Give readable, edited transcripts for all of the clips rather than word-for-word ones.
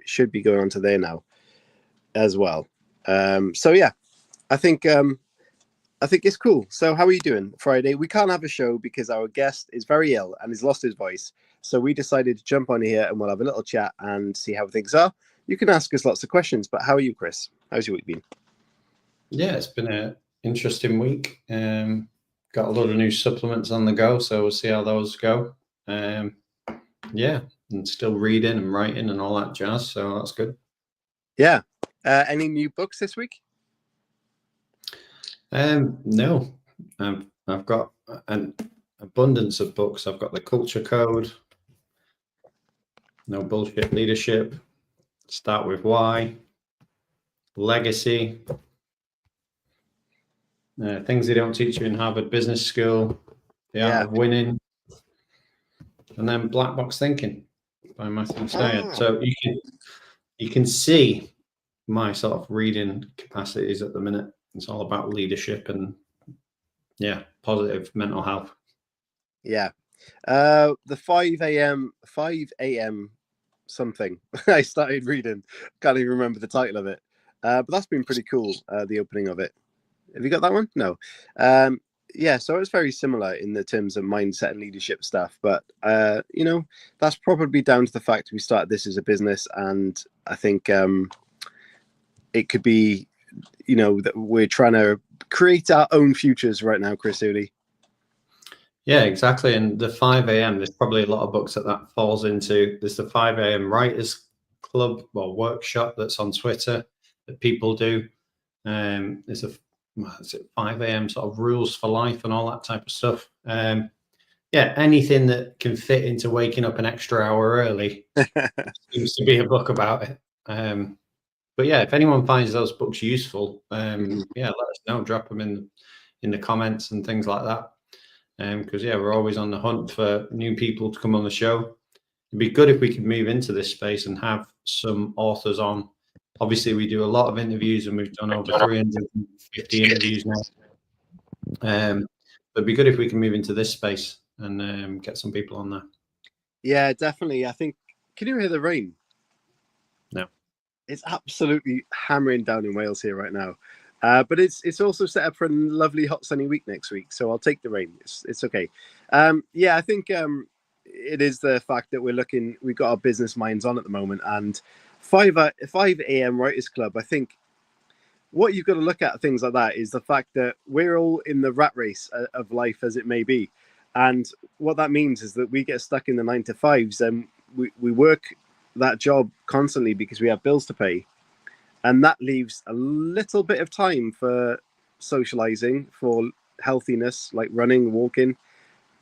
should be going on to there now as well. So yeah, I think it's cool. So how are you doing Friday? We can't have a show because our guest is very ill and he's lost his voice. So we decided to jump on here and we'll have a little chat and see how things are. You can ask us lots of questions, but how are you, Chris? How's your week been? Yeah, it's been an interesting week. Got a lot of new supplements on the go, so we'll see how those go. Yeah, and still reading and writing and all that jazz, so that's good. Yeah. Any new books this week? No. I've got an abundance of books. I've got The Culture Code, No Bullshit Leadership, Start With Why, Legacy, Things They Don't Teach You in Harvard Business School, The Art of Winning, and then Black Box Thinking by Matthew Syed. So you can see my sort of reading capacities at the minute. It's all about leadership and positive mental health. Yeah. The 5 a.m. something I started reading. Can't even remember the title of it. But that's been pretty cool, the opening of it. Have you got that one? No. Yeah, so it's very similar in the terms of mindset and leadership stuff. But, that's probably down to the fact we started this as a business. And I think it could be, that we're trying to create our own futures right now, Chris Uli. Yeah, exactly. And the 5 a.m., there's probably a lot of books that falls into. There's the 5 a.m. Writers Club or workshop that's on Twitter that people do. There's a 5 a.m. sort of rules for life and all that type of stuff. Anything that can fit into waking up an extra hour early seems to be a book about it. But yeah, if anyone finds those books useful, let us know. Drop them in the comments and things like that. Because we're always on the hunt for new people to come on the show. It'd be good if we could move into this space and have some authors on. Obviously, we do a lot of interviews, and we've done over 350 interviews now. It'd be good if we can move into this space and get some people on there. Yeah, definitely. I think. Can you hear the rain? No. It's absolutely hammering down in Wales here right now. But it's also set up for a lovely hot sunny week next week, so I'll take the rain. It's okay. I think it is the fact that we've got our business minds on at the moment, and 5 a.m. Writers Club. I think what you've got to look at things like that is the fact that we're all in the rat race of life, as it may be, and what that means is that we get stuck in the 9 to 5s, and we work that job constantly because we have bills to pay. And that leaves a little bit of time for socializing, for healthiness, like running, walking.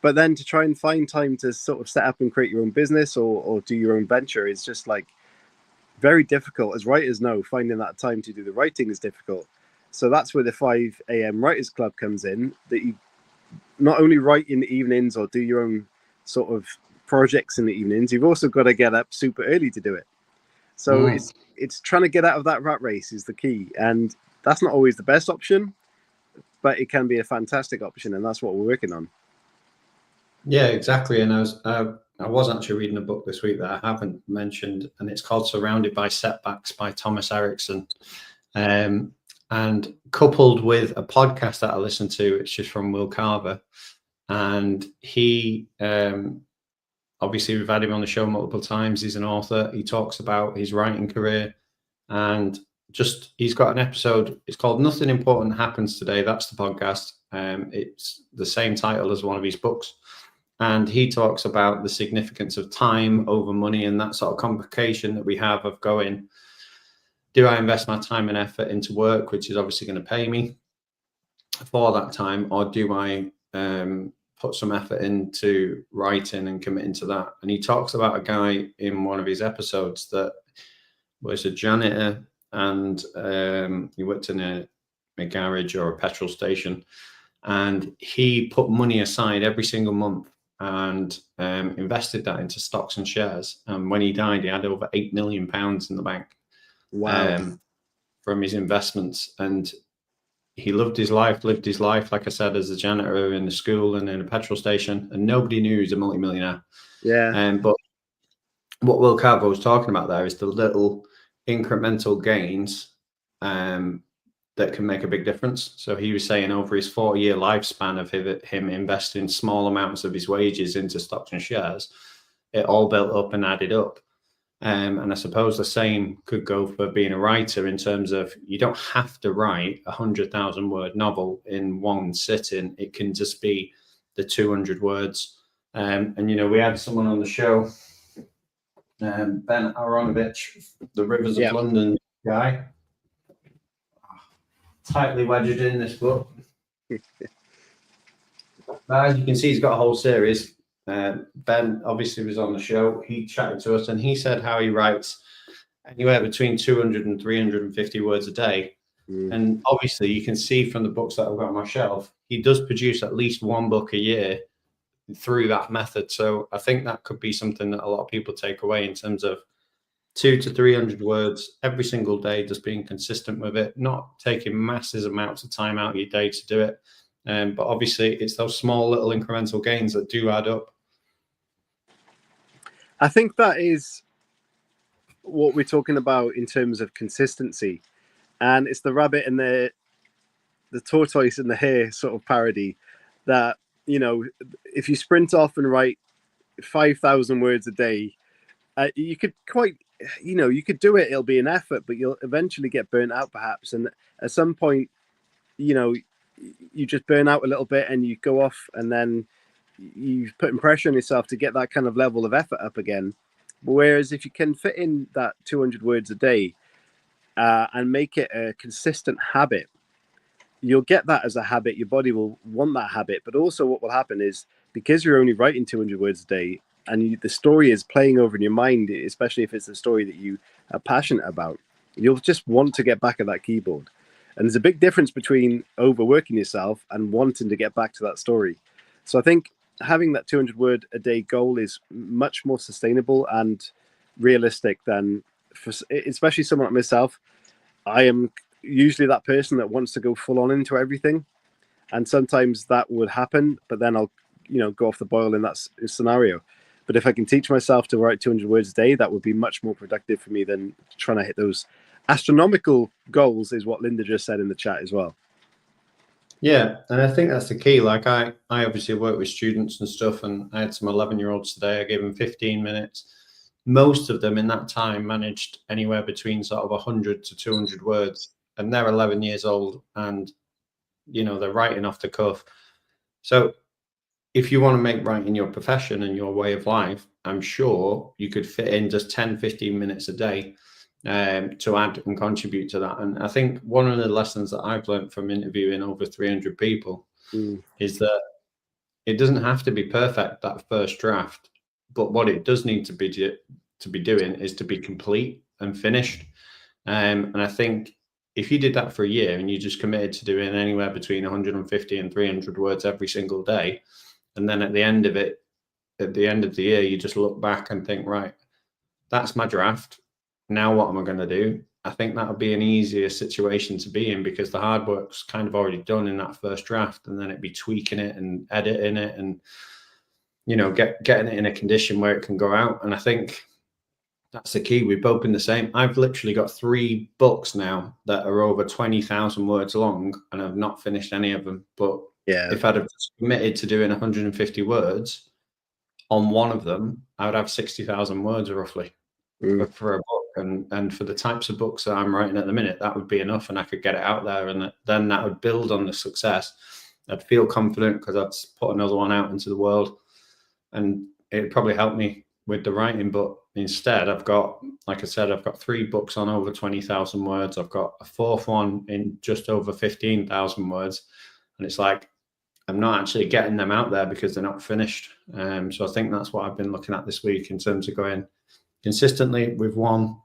But then to try and find time to sort of set up and create your own business or do your own venture is just like very difficult. As writers know, finding that time to do the writing is difficult. So that's where the 5 a.m. Writers Club comes in, that you not only write in the evenings or do your own sort of projects in the evenings, you've also got to get up super early to do it. So it's trying to get out of that rat race is the key. And that's not always the best option, but it can be a fantastic option. And that's what we're working on. Yeah, exactly. And I was actually reading a book this week that I haven't mentioned, and it's called Surrounded by Setbacks by Thomas Erickson. And coupled with a podcast that I listened to, it's just from Will Carver. And he, obviously, we've had him on the show multiple times. He's an author. He talks about his writing career, and he's got an episode. It's called Nothing Important Happens Today. That's the podcast. It's the same title as one of his books. And he talks about the significance of time over money and that sort of complication that we have of going, do I invest my time and effort into work, which is obviously going to pay me for that time, or do I put some effort into writing and committing to that? And he talks about a guy in one of his episodes that was a janitor, and he worked in a garage or a petrol station, and he put money aside every single month and invested that into stocks and shares. And when he died, he had over £8 million in the bank. Wow. From his investments. And he lived his life, like I said, as a janitor in the school and in a petrol station, and nobody knew he was a multimillionaire. Yeah. But what Will Carver was talking about there is the little incremental gains that can make a big difference. So he was saying over his 4-year lifespan of him investing small amounts of his wages into stocks and shares, it all built up and added up. And I suppose the same could go for being a writer, in terms of you don't have to write a 100,000-word novel in one sitting. It can just be the 200 words. And, we had someone on the show, Ben Aronovich, the Rivers of London guy, tightly wedged in this book. As you can see, he's got a whole series. Ben obviously was on the show. He chatted to us and he said how he writes anywhere between 200 and 350 words a day. And obviously you can see from the books that I've got on my shelf, he does produce at least one book a year through that method. So I think that could be something that a lot of people take away, in terms of 200 to 300 words every single day, just being consistent with it, not taking massive amounts of time out of your day to do it. But obviously it's those small little incremental gains that do add up. I think that is what we're talking about in terms of consistency, and it's the rabbit and the tortoise and the hare sort of parody, that if you sprint off and write 5,000 words a day, you could you could do it, it'll be an effort, but you'll eventually get burnt out perhaps, and at some point you just burn out a little bit and you go off, and then you're putting pressure on yourself to get that kind of level of effort up again. Whereas if you can fit in that 200 words a day and make it a consistent habit, you'll get that as a habit. Your body will want that habit. But also what will happen is, because you're only writing 200 words a day and the story is playing over in your mind, especially if it's a story that you are passionate about, you'll just want to get back at that keyboard. And there's a big difference between overworking yourself and wanting to get back to that story. So I think having that 200 word a day goal is much more sustainable and realistic than, especially someone like myself. I am usually that person that wants to go full on into everything, and sometimes that would happen, but then I'll go off the boil in that scenario. But if I can teach myself to write 200 words a day, that would be much more productive for me than trying to hit those astronomical goals, is what Linda just said in the chat as well. Yeah, and I think that's the key. Like I obviously work with students and stuff, and I had some 11-year-olds today. I gave them 15 minutes. Most of them in that time managed anywhere between sort of 100 to 200 words, and they're 11 years old, and they're writing off the cuff. So if you want to make writing your profession and your way of life, I'm sure you could fit in just 10, 15 minutes a day to add and contribute to that. And I think one of the lessons that I've learned from interviewing over 300 people is that it doesn't have to be perfect, that first draft, but what it does need to be doing is to be complete and finished. And I think if you did that for a year and you just committed to doing anywhere between 150 and 300 words every single day, and then at the end of the year, you just look back and think, right, that's my draft. Now what am I going to do? I think that would be an easier situation to be in, because the hard work's kind of already done in that first draft, and then it'd be tweaking it and editing it and getting it in a condition where it can go out. And I think that's the key. We've both been the same. I've literally got 3 books now that are over 20,000 words long, and I've not finished any of them. But if I'd have committed to doing 150 words on one of them, I would have 60,000 words roughly for a book. And for the types of books that I'm writing at the minute, that would be enough, and I could get it out there, and then that would build on the success. I'd feel confident because I'd put another one out into the world, and it'd probably help me with the writing. But instead, I've got 3 books on over 20,000 words. I've got a 4th one in just over 15,000 words, and it's like I'm not actually getting them out there because they're not finished. So I think that's what I've been looking at this week, in terms of going consistently with one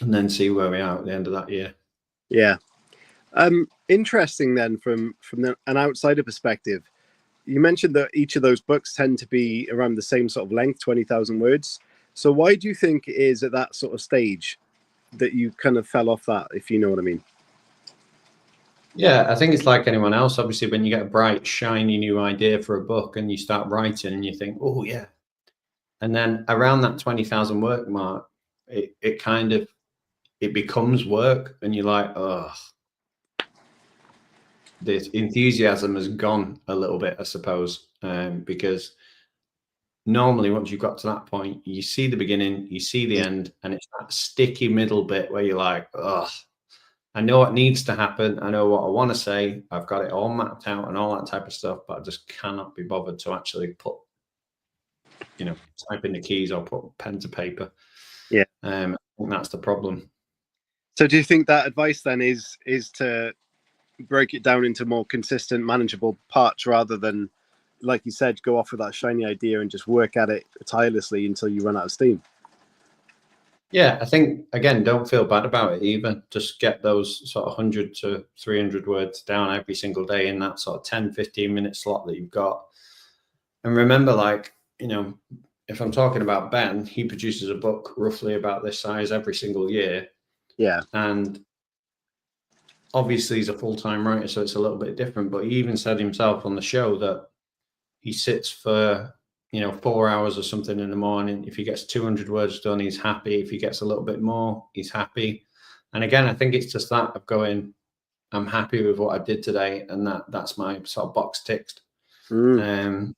and then see where we are at the end of that year. Yeah. Interesting then, from an outsider perspective, you mentioned that each of those books tend to be around the same sort of length, 20,000 words. So why do you think it is at that sort of stage that you kind of fell off that, if you know what I mean? Yeah, I think it's like anyone else. Obviously, when you get a bright, shiny new idea for a book and you start writing and you think, oh, yeah, And then around that 20,000 work mark, it kind of, it becomes work, and you're like, oh, the enthusiasm has gone a little bit, I suppose, because normally once you've got to that point, you see the beginning, you see the end, and it's that sticky middle bit where you're like, oh, I know what needs to happen. I know what I want to say. I've got it all mapped out and all that type of stuff, but I just cannot be bothered to actually put, type in the keys or put pen to paper. Yeah. I think that's the problem. So do you think that advice then is to break it down into more consistent, manageable parts rather than, like you said, go off with that shiny idea and just work at it tirelessly until you run out of steam? Yeah, I think, again, don't feel bad about it either. Just get those sort of 100 to 300 words down every single day in that sort of 10, 15-minute slot that you've got. And remember, like, if I'm talking about Ben, he produces a book roughly about this size every single year. Yeah. And obviously he's a full-time writer, so it's a little bit different. But he even said himself on the show that he sits for 4 hours or something in the morning. If he gets 200 words done, he's happy. If he gets a little bit more, he's happy. And again, I think it's just that of going, I'm happy with what I did today, and that's my sort of box ticked. And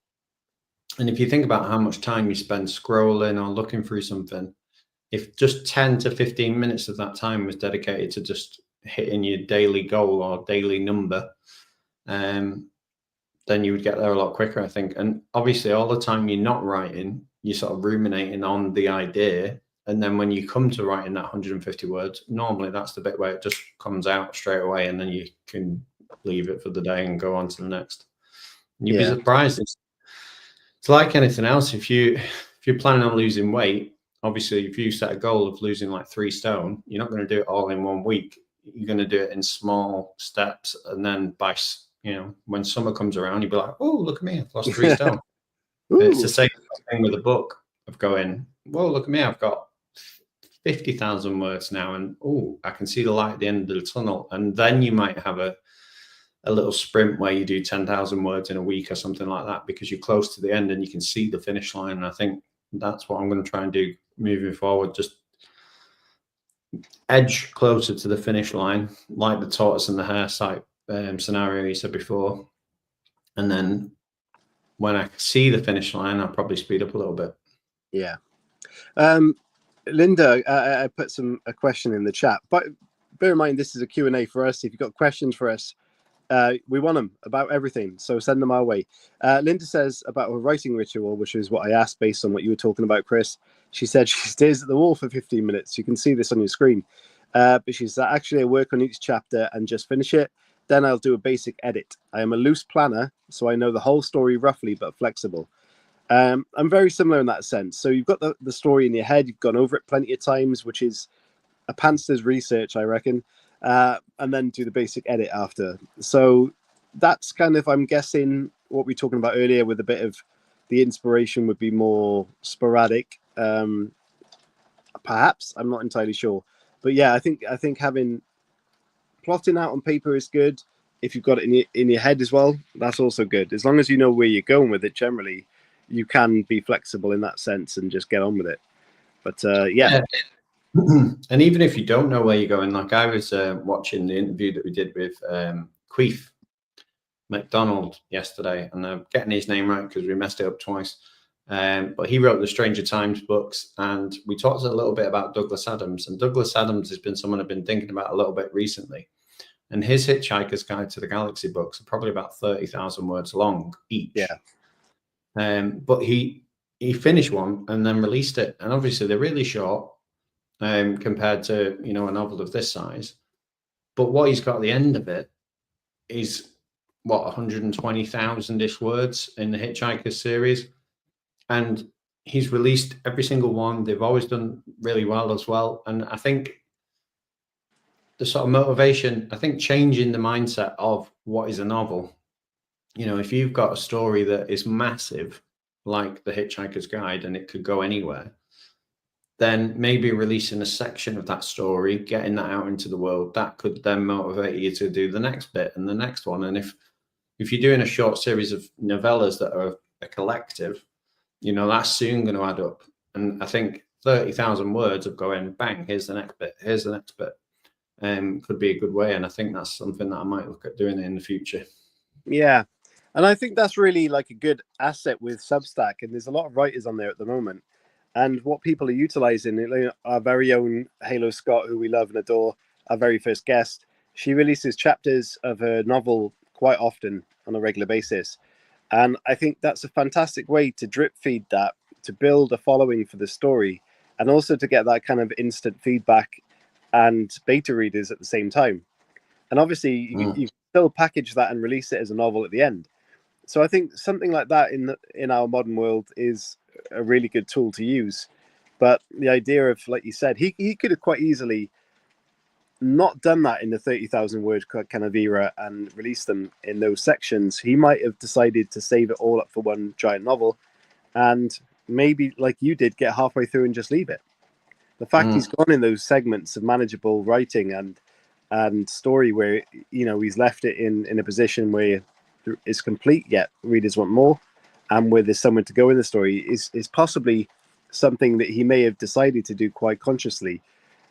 if you think about how much time you spend scrolling or looking through something, if just 10 to 15 minutes of that time was dedicated to just hitting your daily goal or daily number, then you would get there a lot quicker, I think. And obviously all the time you're not writing, you're sort of ruminating on the idea. And then when you come to writing that 150 words, normally that's the bit where it just comes out straight away, and then you can leave it for the day and go on to the next. And you'd be surprised. It's like anything else. If you're planning on losing weight, obviously if you set a goal of losing like 3 stone, you're not going to do it all in 1 week. You're going to do it in small steps, and then by when summer comes around, you'll be like, oh, look at me, I've lost 3 stone. It's the same thing with a book of going, whoa, look at me, I've got 50,000 words now, and oh, I can see the light at the end of the tunnel. And then you might have a little sprint where you do 10,000 words in a week or something like that, because you're close to the end and you can see the finish line. And I think that's what I'm going to try and do moving forward. Just edge closer to the finish line, like the tortoise and the hare type scenario you said before. And then when I see the finish line, I'll probably speed up a little bit. Yeah. Linda, I put a question in the chat, but bear in mind, this is a Q&A for us. If you've got questions for us, we want them about everything, so send them our way. Linda says about her writing ritual, which is what I asked based on what you were talking about, Chris. She said she stares at the wall for 15 minutes. You can see this on your screen. But she said, actually, I work on each chapter and just finish it. Then I'll do a basic edit. I am a loose planner, so I know the whole story roughly, but flexible. I'm very similar in that sense. So you've got the story in your head. You've gone over it plenty of times, which is a pantser's research, I reckon. And then do the basic edit after. So that's kind of, I'm guessing, what we were talking about earlier, with a bit of the inspiration would be more sporadic. Perhaps, I'm not entirely sure. But yeah, I think having plotting out on paper is good. If you've got it in your head as well, that's also good. As long as you know where you're going with it, generally, you can be flexible in that sense and just get on with it. But yeah. And even if you don't know where you're going, like I was watching the interview that we did with Queef McDonald yesterday, and I'm getting his name right because we messed it up twice. But he wrote the Stranger Times books, and we talked a little bit about Douglas Adams. And Douglas Adams has been someone I've been thinking about a little bit recently. And his Hitchhiker's Guide to the Galaxy books are probably about 30,000 words long each. Yeah. But he finished one and then released it. And obviously they're really short compared to, a novel of this size. But what he's got at the end of it is, 120,000-ish words in the Hitchhiker series. And he's released every single one. They've always done really well as well. And I think the sort of motivation, changing the mindset of what is a novel. If you've got a story that is massive, like The Hitchhiker's Guide, and it could go anywhere, then maybe releasing a section of that story, getting that out into the world, that could then motivate you to do the next bit and the next one. And if you're doing a short series of novellas that are a collective, you know, that's soon going to add up. And I think 30,000 words of going bang, here's the next bit, here's the next bit, could be a good way. And I think that's something that I might look at doing in the future. Yeah. And I think that's really like a good asset with Substack. And there's a lot of writers on there at the moment. And what people are utilizing, our very own Halo Scott, who we love and adore, our very first guest, she releases chapters of her novel quite often on a regular basis. And I think that's a fantastic way to drip feed that, to build a following for the story, and also to get that kind of instant feedback and beta readers at the same time. And obviously, you still package that and release it as a novel at the end. So I think something like that in our modern world is a really good tool to use. But the idea of, like you said, he could have quite easily not done that in the 30,000 word kind of era and released them in those sections. He might have decided to save it all up for one giant novel, and maybe, like you did, get halfway through and just leave it. The fact he's gone in those segments of manageable writing and story where, you know, he's left it in a position where it's complete, yet readers want more, and where there's somewhere to go in the story is possibly something that he may have decided to do quite consciously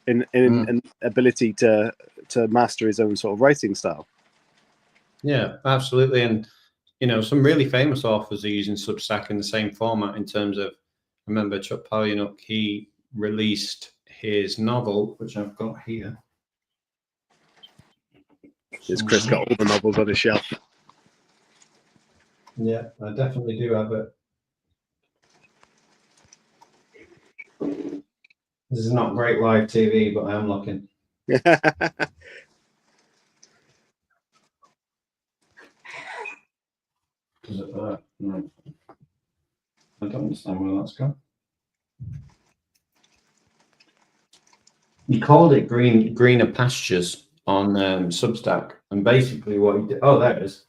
in an ability to master his own sort of writing style. Yeah, absolutely. And, you know, some really famous authors are using Substack in the same format in terms of, I remember Chuck Palahniuk, he released his novel, which I've got here. Has Chris got all the novels on his shelf? Yeah, I definitely do have it. This is not great live TV, but I am looking. Is it that? No. I don't understand where that's gone. He called it greener pastures on Substack, and basically what he did. Oh, there it is.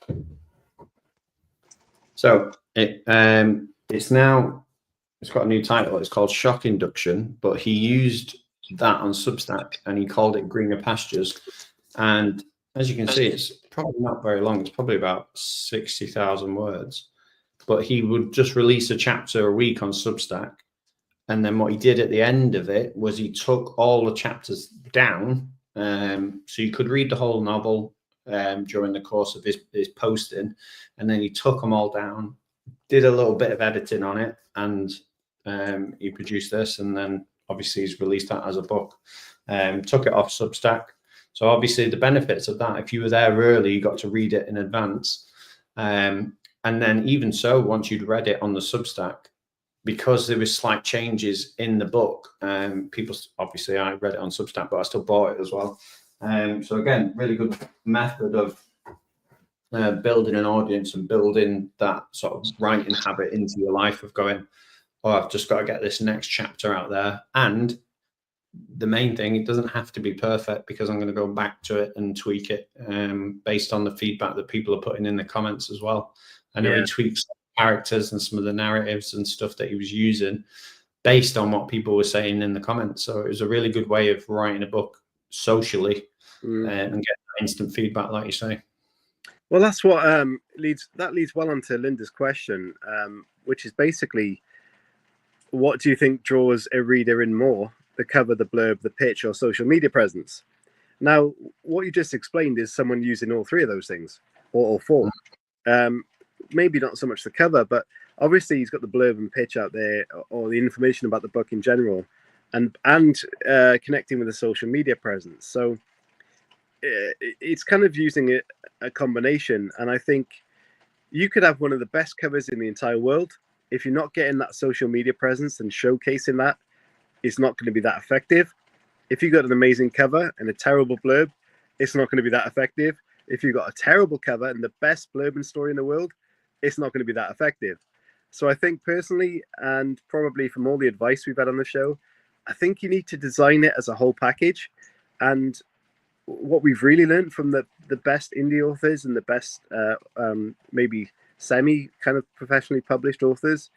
So it's now, it's got a new title. It's called Shock Induction, but he used that on Substack and he called it Greener Pastures. And as you can see, it's probably not very long. It's probably about 60,000 words. But he would just release a chapter a week on Substack. And then what he did at the end of it was he took all the chapters down. So you could read the whole novel during the course of his posting. And then he took them all down, did a little bit of editing on it, and he produced this. And then obviously he's released that as a book. Took it off Substack. So obviously the benefits of that, if you were there early, you got to read it in advance. And then even so, once you'd read it on the Substack, because there was slight changes in the book, people, obviously I read it on Substack, but I still bought it as well. So again, really good method of building an audience and building that sort of writing habit into your life of going, oh, I've just got to get this next chapter out there. And the main thing, it doesn't have to be perfect, because I'm going to go back to it and tweak it based on the feedback that people are putting in the comments as well. I know he tweaks characters and some of the narratives and stuff that he was using based on what people were saying in the comments. So it was a really good way of writing a book socially and get instant feedback, like you say. Well, that's what leads well onto Linda's question, which is basically, what do you think draws a reader in more? The cover, the blurb, the pitch, or social media presence? Now, what you just explained is someone using all three of those things, or all four. Maybe not so much the cover, but obviously he's got the blurb and pitch out there, or the information about the book in general, and connecting with the social media presence. So it's kind of using a combination. And I think you could have one of the best covers in the entire world. If you're not getting that social media presence and showcasing that, it's not going to be that effective. If you've got an amazing cover and a terrible blurb, it's not going to be that effective. If you've got a terrible cover and the best blurb and story in the world, it's not going to be that effective. So I think personally, and probably from all the advice we've had on the show, I think you need to design it as a whole package. And what we've really learned from the best indie authors and the best maybe semi kind of professionally published authors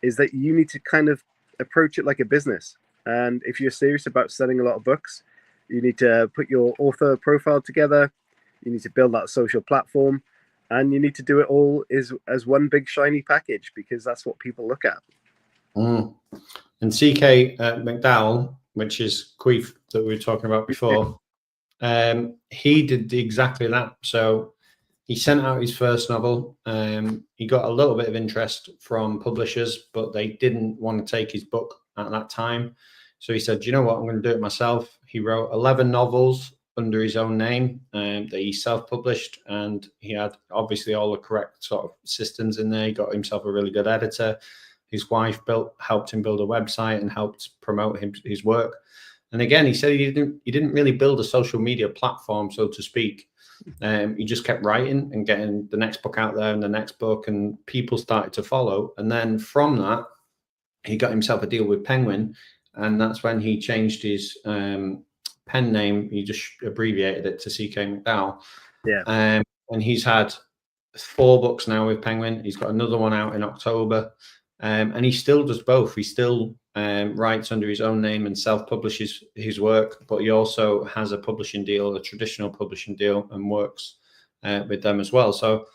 is that you need to kind of approach it like a business. And if you're serious about selling a lot of books, you need to put your author profile together. You need to build that social platform, and you need to do it all as one big shiny package, because that's what people look at. And CK McDowell, which is Queef that we were talking about before, he did exactly that. So he sent out his first novel. He got a little bit of interest from publishers, but they didn't want to take his book at that time. So he said, you know what, I'm going to do it myself. He wrote 11 novels under his own name that he self-published, and he had obviously all the correct sort of systems in there. He got himself a really good editor. His wife helped him build a website and helped promote his work. And again, he said he didn't really build a social media platform, so to speak. He just kept writing and getting the next book out there and the next book, and people started to follow. And then from that, he got himself a deal with Penguin, and that's when he changed his pen name. He just abbreviated it to CK McDowell. Yeah. And he's had 4 books now with Penguin. He's got another one out in October. And he still does both. He still writes under his own name and self-publishes his work, but he also has a publishing deal, a traditional publishing deal, and works with them as well. So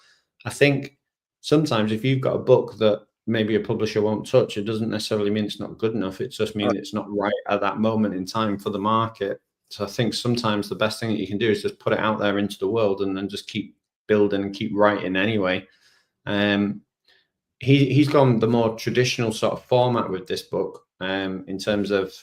I think sometimes if you've got a book that maybe a publisher won't touch, it doesn't necessarily mean it's not good enough. It just means it's not right at that moment in time for the market. So I think sometimes the best thing that you can do is just put it out there into the world and then just keep building and keep writing anyway. He's gone the more traditional sort of format with this book in terms of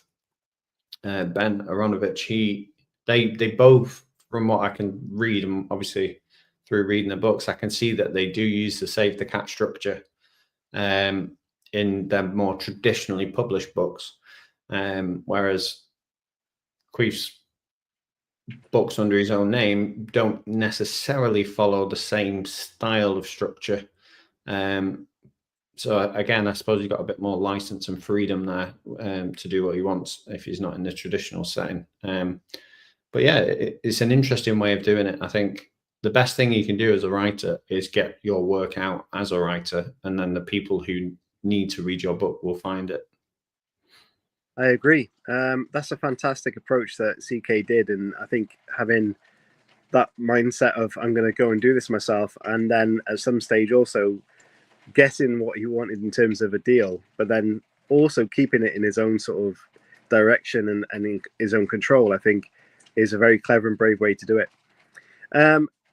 Ben Aronovich. They both, from what I can read, and obviously through reading the books, I can see that they do use the Save the Cat structure in their more traditionally published books, whereas Queef's books under his own name don't necessarily follow the same style of structure. So again, I suppose he's got a bit more license and freedom there to do what he wants if he's not in the traditional setting. But yeah, it's an interesting way of doing it. I think the best thing you can do as a writer is get your work out as a writer, and then the people who need to read your book will find it. I agree. That's a fantastic approach that CK did, and I think having that mindset of I'm going to go and do this myself, and then at some stage also getting what he wanted in terms of a deal, but then also keeping it in his own sort of direction and in his own control, I think is a very clever and brave way to do it.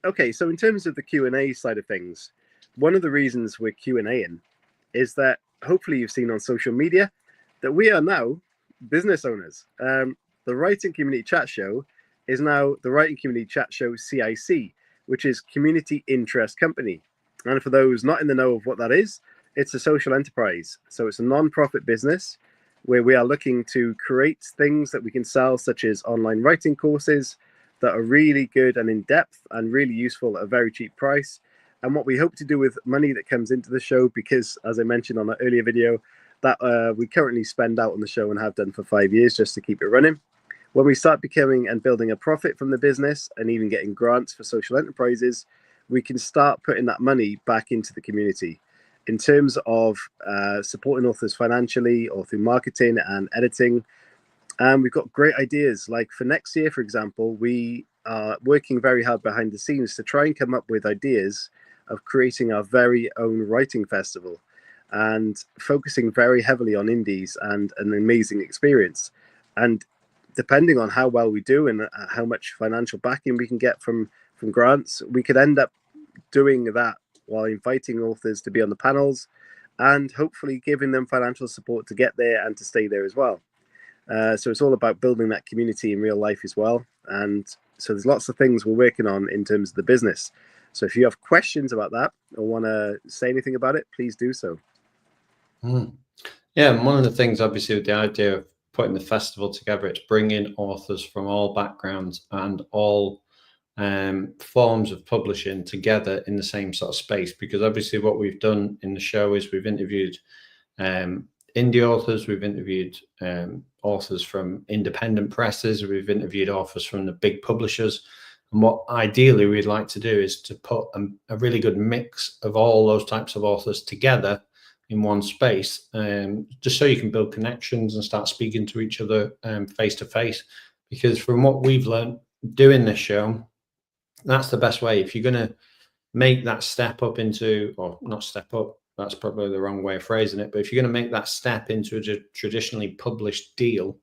Okay, so in terms of the Q&A side of things, one of the reasons we're Q&A-ing is that hopefully you've seen on social media that we are now business owners. The Writing Community Chat Show is now the Writing Community Chat Show CIC, which is Community Interest Company. And for those not in the know of what that is, it's a social enterprise. So it's a non-profit business where we are looking to create things that we can sell, such as online writing courses that are really good and in-depth and really useful at a very cheap price. And what we hope to do with money that comes into the show, because as I mentioned on an earlier video, that we currently spend out on the show and have done for 5 years just to keep it running. When we start becoming and building a profit from the business and even getting grants for social enterprises, we can start putting that money back into the community in terms of supporting authors financially or through marketing and editing. And we've got great ideas. Like for next year, for example, we are working very hard behind the scenes to try and come up with ideas of creating our very own writing festival and focusing very heavily on indies and an amazing experience. And depending on how well we do and how much financial backing we can get from grants, we could end up doing that while inviting authors to be on the panels and hopefully giving them financial support to get there and to stay there as well. So it's all about building that community in real life as well. And so there's lots of things we're working on in terms of the business. So if you have questions about that or want to say anything about it, please do so. Yeah, and one of the things, obviously, with the idea of putting the festival together, it's bringing authors from all backgrounds and all forms of publishing together in the same sort of space. Because obviously what we've done in the show is we've interviewed indie authors, we've interviewed authors from independent presses, we've interviewed authors from the big publishers. And what ideally we'd like to do is to put a really good mix of all those types of authors together in one space, just so you can build connections and start speaking to each other face to face. Because from what we've learned doing this show, that's the best way. If you're going to make that step up into, or not step up, that's probably the wrong way of phrasing it, but if you're going to make that step into a traditionally published deal,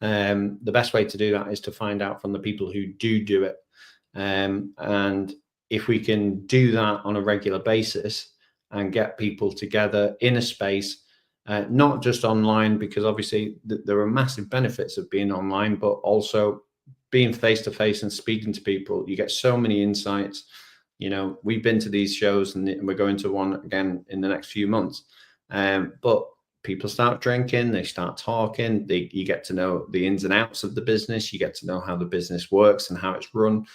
the best way to do that is to find out from the people who do it. And if we can do that on a regular basis and get people together in a space, not just online, because obviously there are massive benefits of being online, but also being face to face and speaking to people, you get so many insights. You know, we've been to these shows and we're going to one again in the next few months. But people start drinking, they start talking, you get to know the ins and outs of the business, you get to know how the business works and how it's run.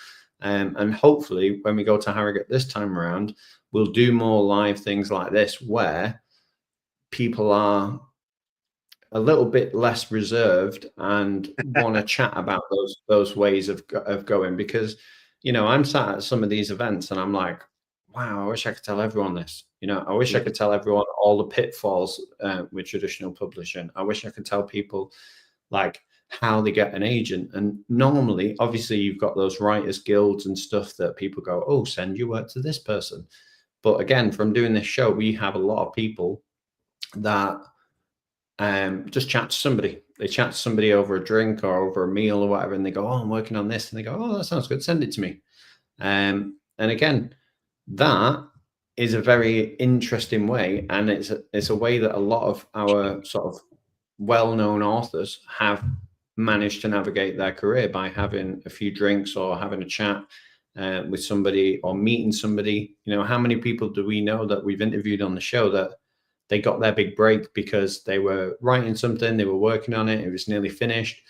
And hopefully when we go to Harrogate this time around, we'll do more live things like this where people are a little bit less reserved and want to chat about those ways of going, because, you know, I'm sat at some of these events and I'm like, wow, I wish I could tell everyone this. You know, I wish I could tell everyone all the pitfalls with traditional publishing. I wish I could tell people like how they get an agent. And normally, obviously, you've got those writers guilds and stuff that people go, oh, send your work to this person. But again, from doing this show, we have a lot of people that just chat to somebody. They chat to somebody over a drink or over a meal or whatever, and they go, oh, I'm working on this. And they go, oh, that sounds good. Send it to me. And again, that is a very interesting way. And it's a way that a lot of our sort of well-known authors have managed to navigate their career by having a few drinks or having a chat with somebody or meeting somebody. You know, how many people do we know that we've interviewed on the show that they got their big break because they were writing something, they were working on it, it was nearly finished,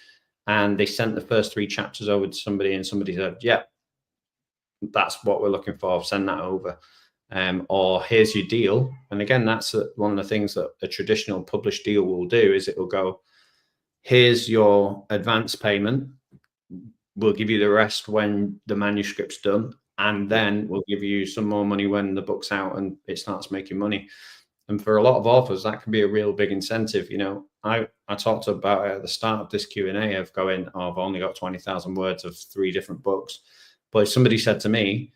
and they sent the first 3 chapters over to somebody and somebody said, yeah, that's what we're looking for, send that over. Or here's your deal. And again, that's one of the things that a traditional published deal will do, is it will go, here's your advance payment, we'll give you the rest when the manuscript's done, and then we'll give you some more money when the book's out and it starts making money. And for a lot of authors, that can be a real big incentive. You know, I talked about it at the start of this Q&A of going, oh, I've only got 20,000 words of 3 different books. But if somebody said to me,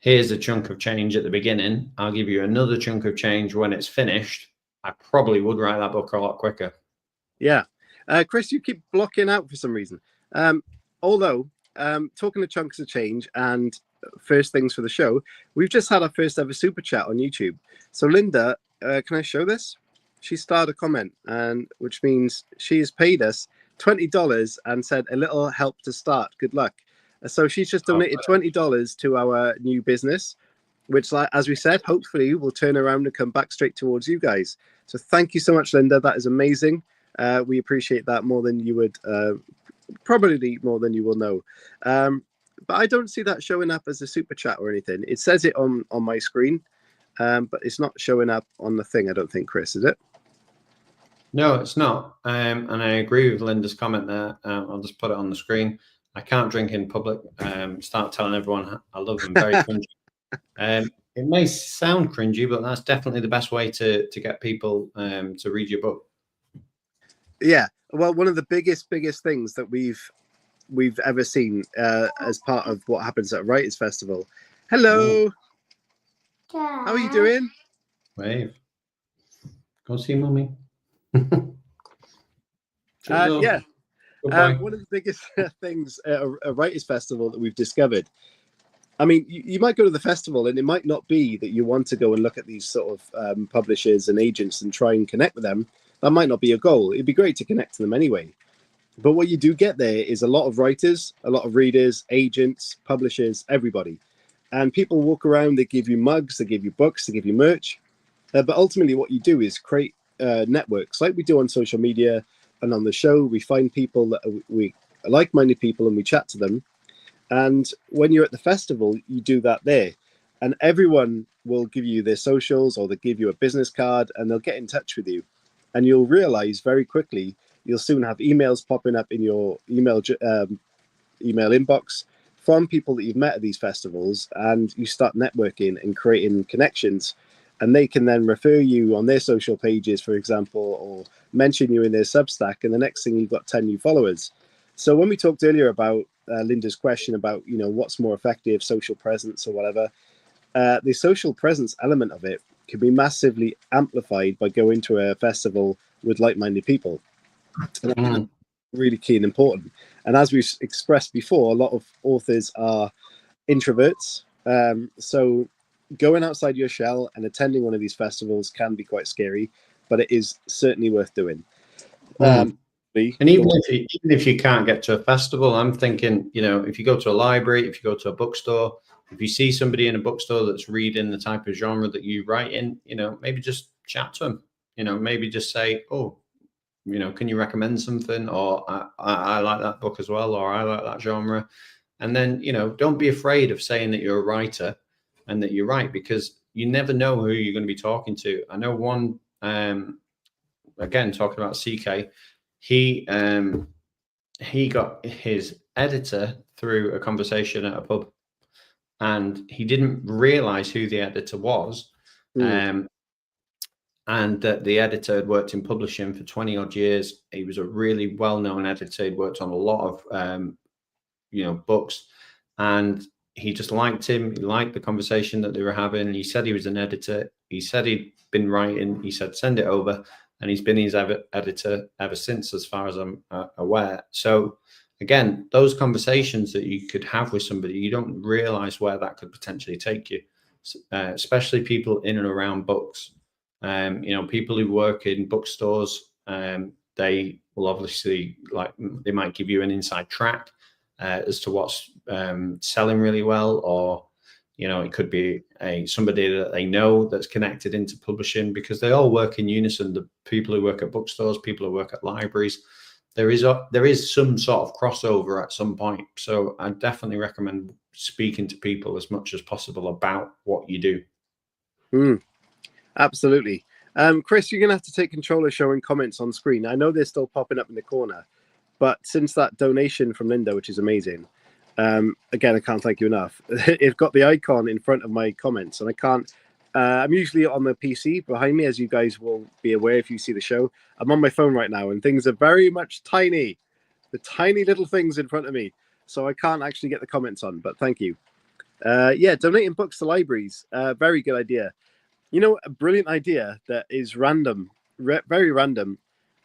here's a chunk of change at the beginning, I'll give you another chunk of change when it's finished, I probably would write that book a lot quicker. Yeah. Chris, you keep blocking out for some reason. Although, talking of chunks of change and first things for the show, we've just had our first ever super chat on YouTube. So Linda, can I show this? She starred a comment, and which means she has paid us $20 and said a little help to start. Good luck. So she's just donated $20 to our new business, which, like, as we said, hopefully will turn around and come back straight towards you guys. So thank you so much, Linda. That is amazing. We appreciate that more than you would, probably more than you will know. But I don't see that showing up as a super chat or anything. It says it on my screen, but it's not showing up on the thing, I don't think, Chris, is it? No, it's not. And I agree with Linda's comment there. I'll just put it on the screen. I can't drink in public. Start telling everyone I love them. Very cringy. It may sound cringy, but that's definitely the best way to get people to read your book. Yeah. Well, one of the biggest things that we've ever seen as part of what happens at Writers Festival. Hello. How are you doing? Wave. Go see Mummy. Yeah. One of the biggest things at a Writers Festival that we've discovered. I mean, you might go to the festival and it might not be that you want to go and look at these sort of publishers and agents and try and connect with them. That might not be your goal. It'd be great to connect to them anyway. But what you do get there is a lot of writers, a lot of readers, agents, publishers, everybody. And people walk around, they give you mugs, they give you books, they give you merch. But ultimately what you do is create networks like we do on social media and on the show. We find people that we like-minded people and we chat to them. And when you're at the festival, you do that there. And everyone will give you their socials, or they'll give you a business card, and they'll get in touch with you. And you'll realize very quickly, you'll soon have emails popping up in your email inbox from people that you've met at these festivals, and you start networking and creating connections. And they can then refer you on their social pages, for example, or mention you in their Substack. And the next thing, you've got 10 new followers. So when we talked earlier about Linda's question about, you know, what's more effective, social presence or whatever, the social presence element of it can be massively amplified by going to a festival with like-minded people. And I think that's really key and important. And as we've expressed before, a lot of authors are introverts. So going outside your shell and attending one of these festivals can be quite scary, but it is certainly worth doing. And even if you can't get to a festival, I'm thinking, you know, if you go to a library, if you go to a bookstore, if you see somebody in a bookstore that's reading the type of genre that you write in, you know, maybe just chat to them, you know, maybe just say, oh, you know, can you recommend something? Or I like that book as well, or I like that genre. And then, you know, don't be afraid of saying that you're a writer and that you're right, because you never know who you're going to be talking to. I know one, again, talking about CK, he got his editor through a conversation at a pub, and he didn't realize who the editor was. And that the editor had worked in publishing for 20 odd years. He was a really well-known editor. He'd worked on a lot of, you know, books, and he just liked him. He liked the conversation that they were having. He said he was an editor. He said he'd been writing. He said, send it over. And he's been his editor ever since, as far as I'm aware. So again, those conversations that you could have with somebody, you don't realize where that could potentially take you, especially people in and around books. You know, people who work in bookstores, they will obviously, like, they might give you an inside track as to what's selling really well, or, you know, it could be somebody that they know that's connected into publishing, because they all work in unison. The people who work at bookstores, people who work at libraries, there is some sort of crossover at some point. So I definitely recommend speaking to people as much as possible about what you do. Absolutely. Chris, you're going to have to take control of showing comments on screen. I know they're still popping up in the corner, but since that donation from Linda, which is amazing, again, I can't thank you enough. It's got the icon in front of my comments, and I can't. I'm usually on the PC behind me, as you guys will be aware if you see the show. I'm on my phone right now, and things are very much tiny. The tiny little things in front of me, so I can't actually get the comments on, but thank you. Yeah, donating books to libraries, very good idea. You know, a brilliant idea that is random, very random.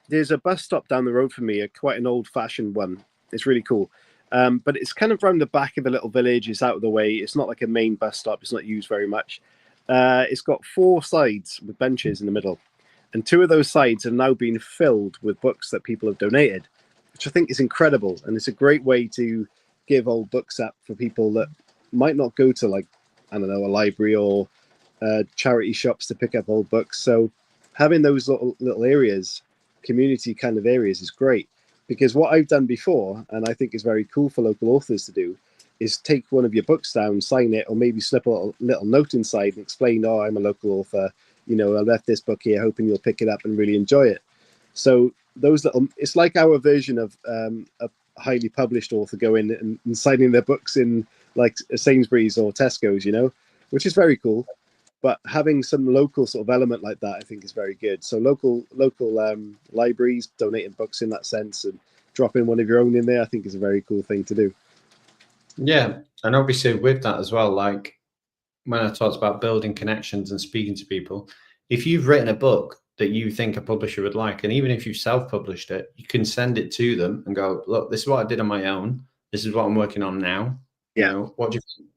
There's a bus stop down the road from me, quite an old-fashioned one. It's really cool. But it's kind of around the back of a little village. It's out of the way. It's not like a main bus stop. It's not used very much. It's got 4 sides with benches in the middle. And 2 of those sides have now been filled with books that people have donated, which I think is incredible. And it's a great way to give old books up for people that might not go to, like, I don't know, a library or charity shops to pick up old books. So having those little areas, community kind of areas, is great, because what I've done before, and I think is very cool for local authors to do, is take one of your books down, sign it, or maybe slip a little note inside and explain, oh, I'm a local author, you know, I left this book here hoping you'll pick it up and really enjoy it. So those little, it's like our version of a highly published author going and signing their books in, like, Sainsbury's or Tesco's, you know, which is very cool. But having some local sort of element like that, I think, is very good. So local libraries donating books in that sense, and dropping one of your own in there, I think, is a very cool thing to do. Yeah, and obviously with that as well, like when I talked about building connections and speaking to people, if you've written a book that you think a publisher would like, and even if you've self-published it, you can send it to them and go, look, this is what I did on my own. This is what I'm working on now. Yeah. You know, what do you think?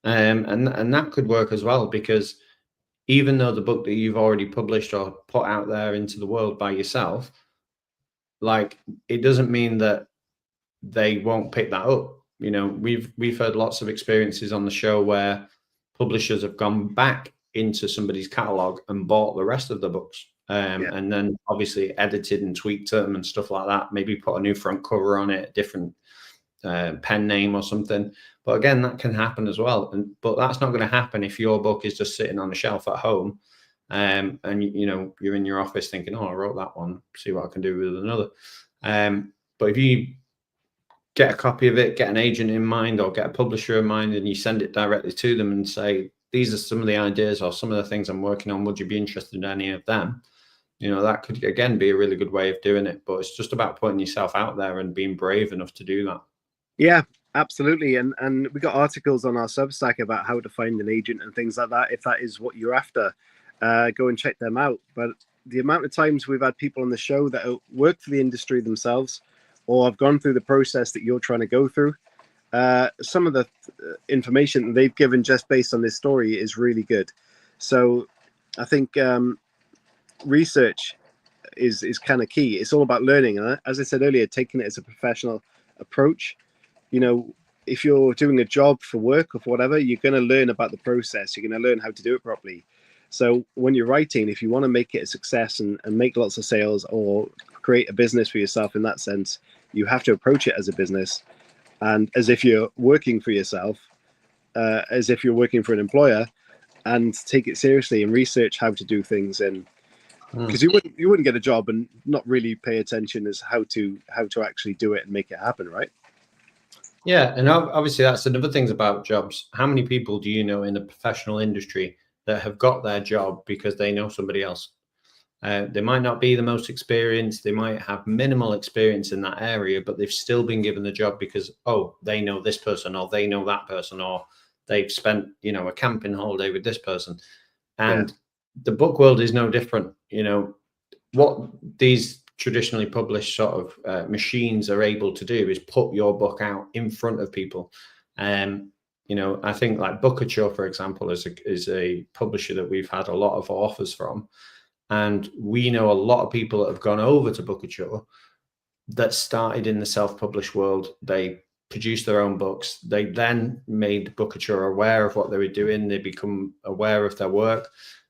And that could work as well, because even though the book that you've already published or put out there into the world by yourself, like, it doesn't mean that they won't pick that up. You know, we've heard lots of experiences on the show where publishers have gone back into somebody's catalog and bought the rest of the books, and then obviously edited and tweaked them and stuff like that. Maybe put a new front cover on it, different pen name or something. But again, that can happen as well. But that's not going to happen if your book is just sitting on a shelf at home, and you know, you're in your office thinking, oh, I wrote that one, see what I can do with another. But if you get a copy of it, get an agent in mind or get a publisher in mind, and you send it directly to them and say, these are some of the ideas or some of the things I'm working on, would you be interested in any of them? You know, that could again be a really good way of doing it. But it's just about putting yourself out there and being brave enough to do that. Yeah, absolutely. And we got articles on our Substack about how to find an agent and things like that, if that is what you're after. go and check them out. But the amount of times we've had people on the show that work for the industry themselves, or have gone through the process that you're trying to go through, some of the information they've given just based on this story is really good. So I think research is kind of key. It's all about learning, and as I said earlier, taking it as a professional approach. You know, if you're doing a job for work or for whatever, you're going to learn about the process. You're going to learn how to do it properly. So when you're writing, if you want to make it a success and make lots of sales or create a business for yourself in that sense, you have to approach it as a business and as if you're working for yourself, as if you're working for an employer, and take it seriously and research how to do things. And because you wouldn't get a job and not really pay attention as how to actually do it and make it happen, right? Yeah, and obviously that's another thing about jobs. How many people do you know in the professional industry that have got their job because they know somebody else? They might not be the most experienced, they might have minimal experience in that area, but they've still been given the job because, oh, they know this person, or they know that person, or they've spent, you know, a camping holiday with this person. And the book world is no different. You know, what these traditionally published sort of machines are able to do is put your book out in front of people. You know, I think like Bookouture, for example, is a publisher that we've had a lot of offers from. And we know a lot of people that have gone over to Bookouture that started in the self-published world. They produced their own books. They then made Bookouture aware of what they were doing. They become aware of their work.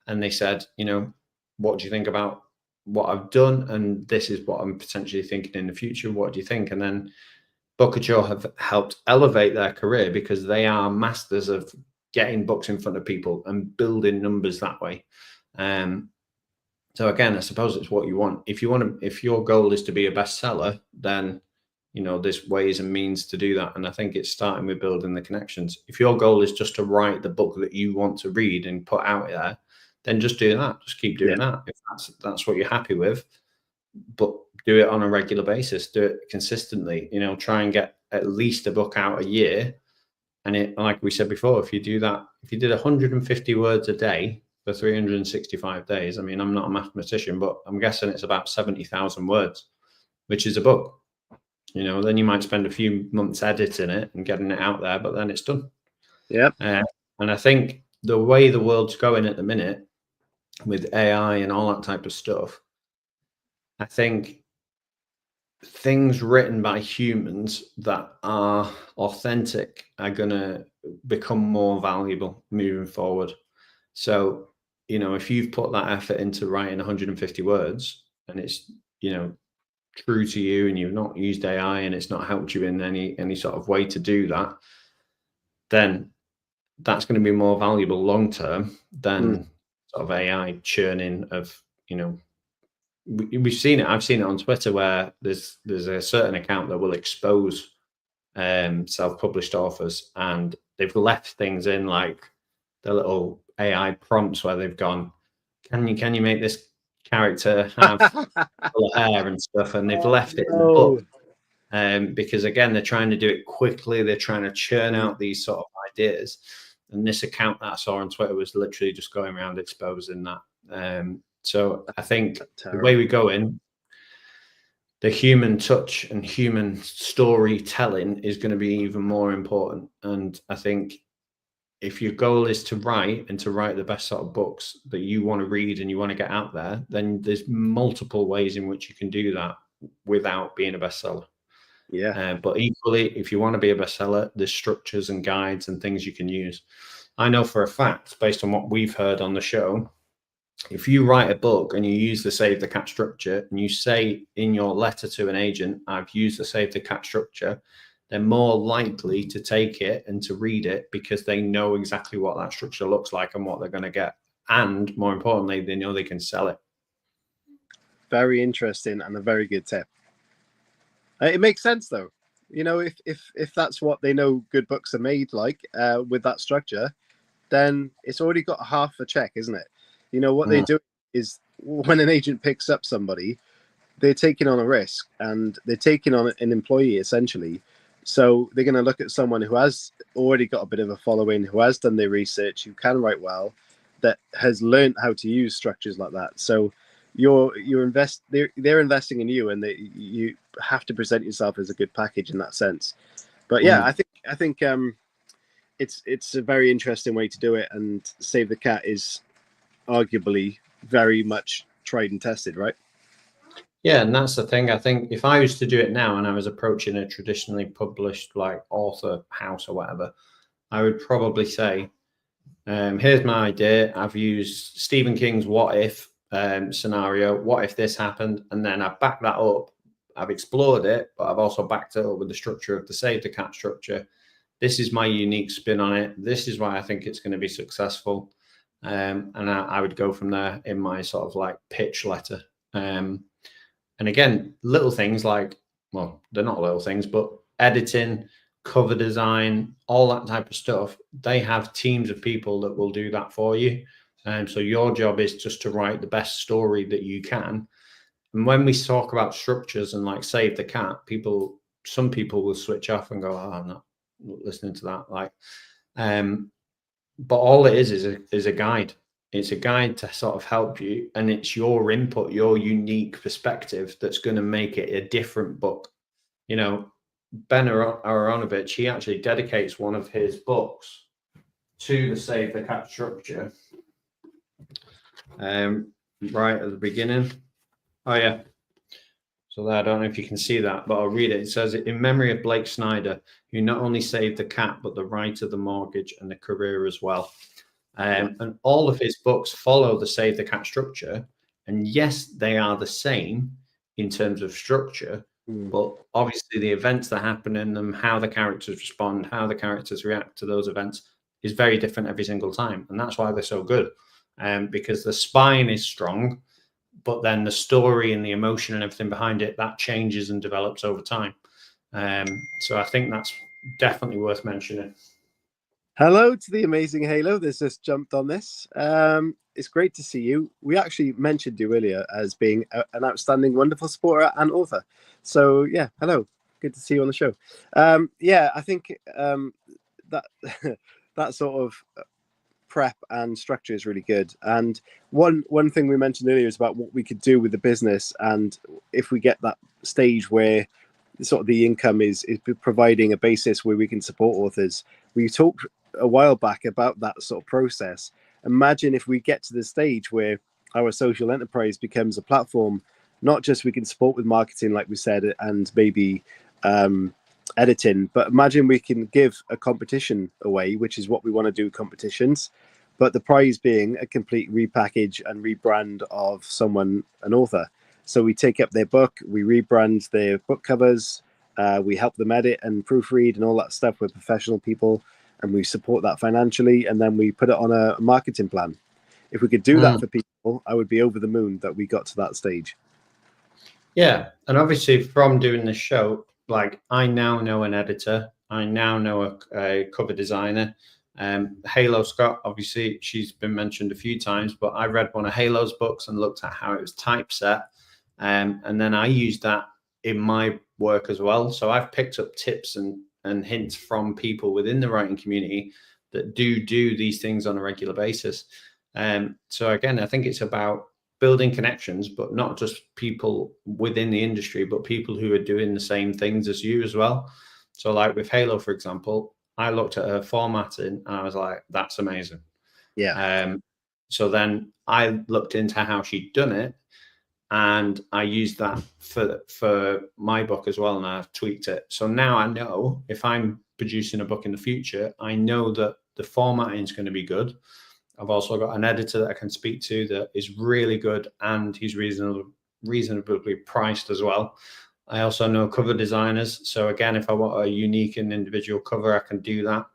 And they said, you know, what do you think about what I've done? And this is what I'm potentially thinking in the future. What do you think? And then Bookouture have helped elevate their career because they are masters of getting books in front of people and building numbers that way. So again, I suppose it's what you want. If your goal is to be a bestseller, then, you know, there's ways and means to do that. And I think it's starting with building the connections. If your goal is just to write the book that you want to read and put out there, then just do that. Just keep doing that. If that's what you're happy with, but do it on a regular basis. Do it consistently. You know, try and get at least a book out a year. And it, like we said before, if you do that, if you did 150 words a day for 365 days, I mean, I'm not a mathematician, but I'm guessing it's about 70,000 words, which is a book. You know, then you might spend a few months editing it and getting it out there, but then it's done. Yeah. And I think the way the world's going at the minute with AI and all that type of stuff, I think things written by humans that are authentic are going to become more valuable moving forward. So, you know, if you've put that effort into writing 150 words and it's, you know, true to you and you've not used AI and it's not helped you in any sort of way to do that, then that's going to be more valuable long term than sort of AI churning of, you know, we've seen it. I've seen it on Twitter where there's a certain account that will expose self-published authors, and they've left things in like the little AI prompts where they've gone, can you make this character have full hair and stuff, and they've left it in the book because again they're trying to do it quickly. They're trying to churn out these sort of ideas, and this account that I saw on Twitter was literally just going around exposing that. So I think the way we go in, the human touch and human storytelling is going to be even more important. And I think if your goal is to write and to write the best sort of books that you want to read and you want to get out there, then there's multiple ways in which you can do that without being a bestseller. Yeah. But equally, if you want to be a bestseller, there's structures and guides and things you can use. I know for a fact, based on what we've heard on the show, if you write a book and you use the Save the Cat structure and you say in your letter to an agent, I've used the Save the Cat structure, they're more likely to take it and to read it because they know exactly what that structure looks like and what they're going to get. And more importantly, they know they can sell it. Very interesting and a very good tip. It makes sense though. You know, if that's what they know good books are made like, with that structure, then it's already got half a check, isn't it? You know, what they do is when an agent picks up somebody, they're taking on a risk and they're taking on an employee essentially. So they're going to look at someone who has already got a bit of a following, who has done their research, who can write well. that has learned how to use structures like that. So they're investing in you, and you have to present yourself as a good package in that sense. But yeah, I think it's a very interesting way to do it, and Save the Cat is arguably very much tried and tested, right? Yeah, and that's the thing. I think if I was to do it now and I was approaching a traditionally published like author house or whatever, I would probably say, here's my idea. I've used Stephen King's what if scenario. What if this happened? And then I've backed that up. I've explored it, but I've also backed it up with the structure of the Save the Cat structure. This is my unique spin on it. This is why I think it's going to be successful. And I would go from there in my sort of like pitch letter. And again, little things like, well, they're not little things, but editing, cover design, all that type of stuff, they have teams of people that will do that for you. And so your job is just to write the best story that you can. And when we talk about structures and like Save the Cat, some people will switch off and go, oh, I'm not listening to that. Like, but all it is a guide. It's a guide to sort of help you, and it's your input, your unique perspective that's going to make it a different book. You know, Ben Aronovich, he actually dedicates one of his books to the Save the Cat structure. Right at the beginning. Oh yeah. So there, I don't know if you can see that, but I'll read it. It says, in memory of Blake Snyder, who not only saved the cat, but the right of the mortgage and the career as well. And all of his books follow the Save the Cat structure. And yes, they are the same in terms of structure, but obviously the events that happen in them, how the characters respond, how the characters react to those events is very different every single time. And that's why they're so good, because the spine is strong, but then the story and the emotion and everything behind it, that changes and develops over time. So I think that's definitely worth mentioning. Hello to the amazing Halo that's just jumped on this. It's great to see you. We actually mentioned you earlier as being an outstanding, wonderful supporter and author. So yeah, hello. Good to see you on the show. Yeah, I think that that sort of prep and structure is really good. And one thing we mentioned earlier is about what we could do with the business, and if we get that stage where sort of the income is providing a basis where we can support authors. We talked a while back about that sort of process. Imagine if we get to the stage where our social enterprise becomes a platform, not just we can support with marketing, like we said, and maybe editing, but imagine we can give a competition away, which is what we want to do, competitions, but the prize being a complete repackage and rebrand of an author. So we take up their book, we rebrand their book covers, we help them edit and proofread and all that stuff with professional people, and we support that financially, and then we put it on a marketing plan. If we could do that for people, I would be over the moon that we got to that stage. Yeah, and obviously from doing this show, like I now know an editor, I now know a cover designer. Halo Scott, obviously she's been mentioned a few times, but I read one of Halo's books and looked at how it was typeset. And then I used that in my work as well. So I've picked up tips and hints from people within the writing community that do these things on a regular basis. So again, I think it's about building connections, but not just people within the industry, but people who are doing the same things as you as well. So like with Halo, for example, I looked at her formatting and I was like, that's amazing. Yeah. So then I looked into how she'd done it, and I used that for my book as well, and I've tweaked it. So now I know if I'm producing a book in the future, I know that the formatting is going to be good. I've also got an editor that I can speak to that is really good, and he's reasonably priced as well. I also know cover designers. So again, if I want a unique and individual cover, I can do that.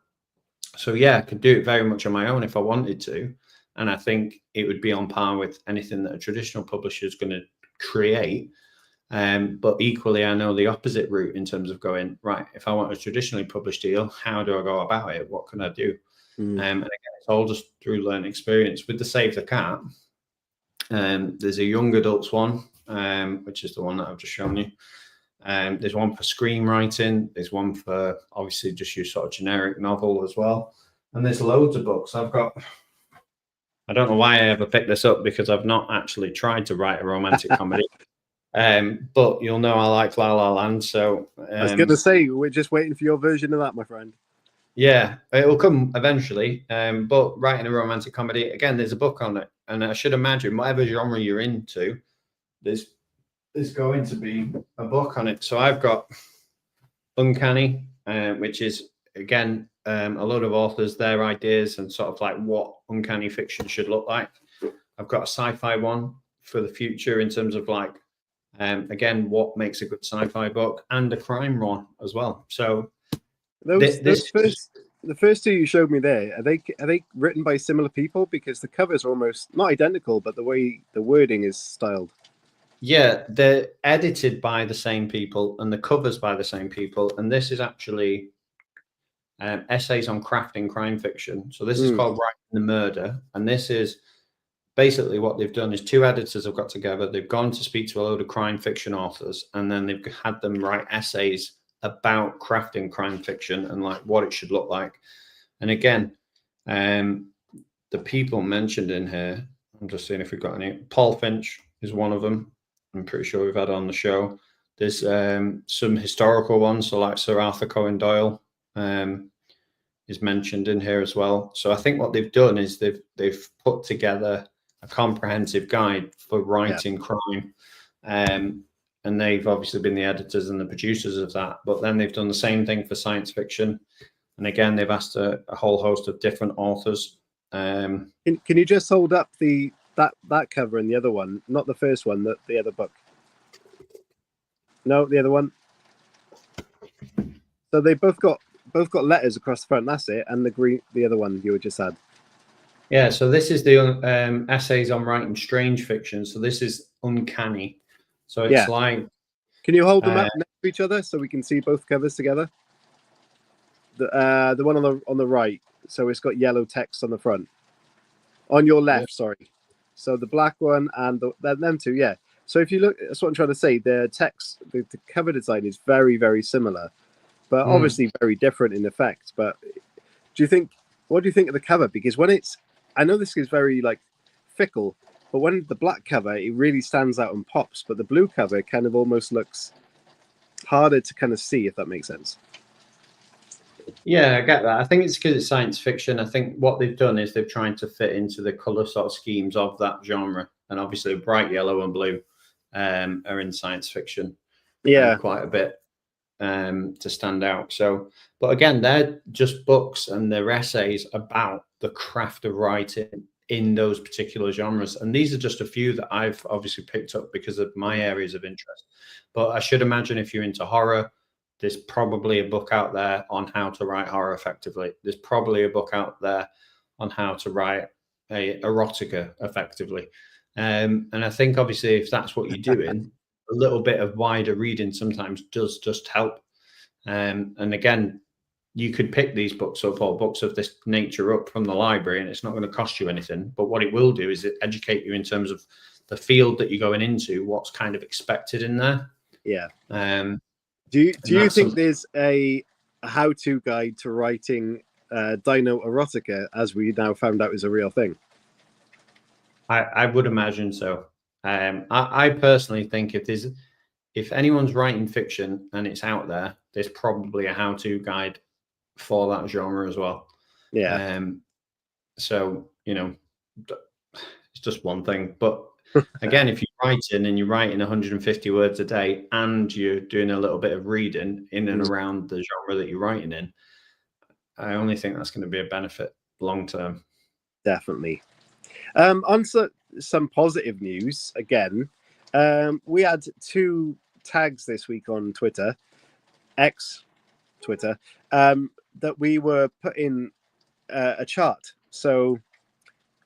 So yeah, I could do it very much on my own if I wanted to. And I think it would be on par with anything that a traditional publisher is going to create. But equally, I know the opposite route in terms of going, right, if I want a traditionally published deal, how do I go about it? What can I do? And again, it's all just through learning experience. With the Save the Cat, there's a young adults one, which is the one that I've just shown you. There's one for screenwriting. There's one for obviously just your sort of generic novel as well. And there's loads of books. I've got I don't know why I ever picked this up, because I've not actually tried to write a romantic comedy. But you'll know I like La La Land, so I was going to say, we're just waiting for your version of that, my friend. yeah, it'll come eventually. But writing a romantic comedy, again, there's a book on it, and I should imagine whatever genre you're into, there's going to be a book on it. So I've got Uncanny, which is again a lot of authors, their ideas and sort of like what uncanny fiction should look like. I've got a sci-fi one for the future in terms of like again what makes a good sci-fi book, and a crime one as well. So the first two you showed me there, are they written by similar people? Because the covers are almost not identical, but the way the wording is styled. Yeah, they're edited by the same people and the covers by the same people. And this is actually essays on crafting crime fiction. So this is called Writing the Murder. And this is basically what they've done is two editors have got together. They've gone to speak to a load of crime fiction authors, and then they've had them write essays about crafting crime fiction and like what it should look like. And again, the people mentioned in here, I'm just seeing if we've got any. Paul Finch is one of them. I'm pretty sure we've had on the show. There's some historical ones, so like Sir Arthur Conan Doyle is mentioned in here as well. So I think what they've done is they've put together a comprehensive guide for writing crime, and they've obviously been the editors and the producers of that. But then they've done the same thing for science fiction, and again they've asked a whole host of different authors. Can you just hold up that cover and the other one, not the first one, the other book? No, the other one. So they both got letters across the front. That's it, and the other one you just had. Yeah, so this is the essays on writing strange fiction. So this is Uncanny. So it's like. Can you hold them up next to each other so we can see both covers together? The one on the right. So it's got yellow text on the front. On your left, sorry. So the black one and them two, yeah. So if you look, that's what I'm trying to say. The text, the cover design is very, very similar, but obviously very different in effect. But what do you think of the cover? Because when I know this is very like fickle, but when the black cover, it really stands out and pops. But the blue cover kind of almost looks harder to kind of see, if that makes sense. Yeah, I get that. I think it's because it's science fiction. I think what they've done is they've tried to fit into the color sort of schemes of that genre. And obviously bright yellow and blue are in science fiction. Quite a bit to stand out. So, but again, they're just books and they're essays about the craft of writing in those particular genres. And these are just a few that I've obviously picked up because of my areas of interest. But I should imagine if you're into horror, there's probably a book out there on how to write horror effectively. There's probably a book out there on how to write a erotica effectively. And I think obviously if that's what you're doing, a little bit of wider reading sometimes does just help. And again, you could pick these books up or books of this nature up from the library, and it's not going to cost you anything. But what it will do is educate you in terms of the field that you're going into, what's kind of expected in there. Yeah. Do you think there's a how-to guide to writing dino erotica, as we now found out is a real thing? I would imagine so. I personally think if anyone's writing fiction and it's out there, there's probably a how-to guide for that genre as well. Yeah. So it's just one thing, but again, if you're writing 150 words a day and you're doing a little bit of reading in and around the genre that you're writing in, I only think that's going to be a benefit long term. Definitely. On some positive news again, we had 2 tags this week on Twitter, Twitter, that we were put in a chart. So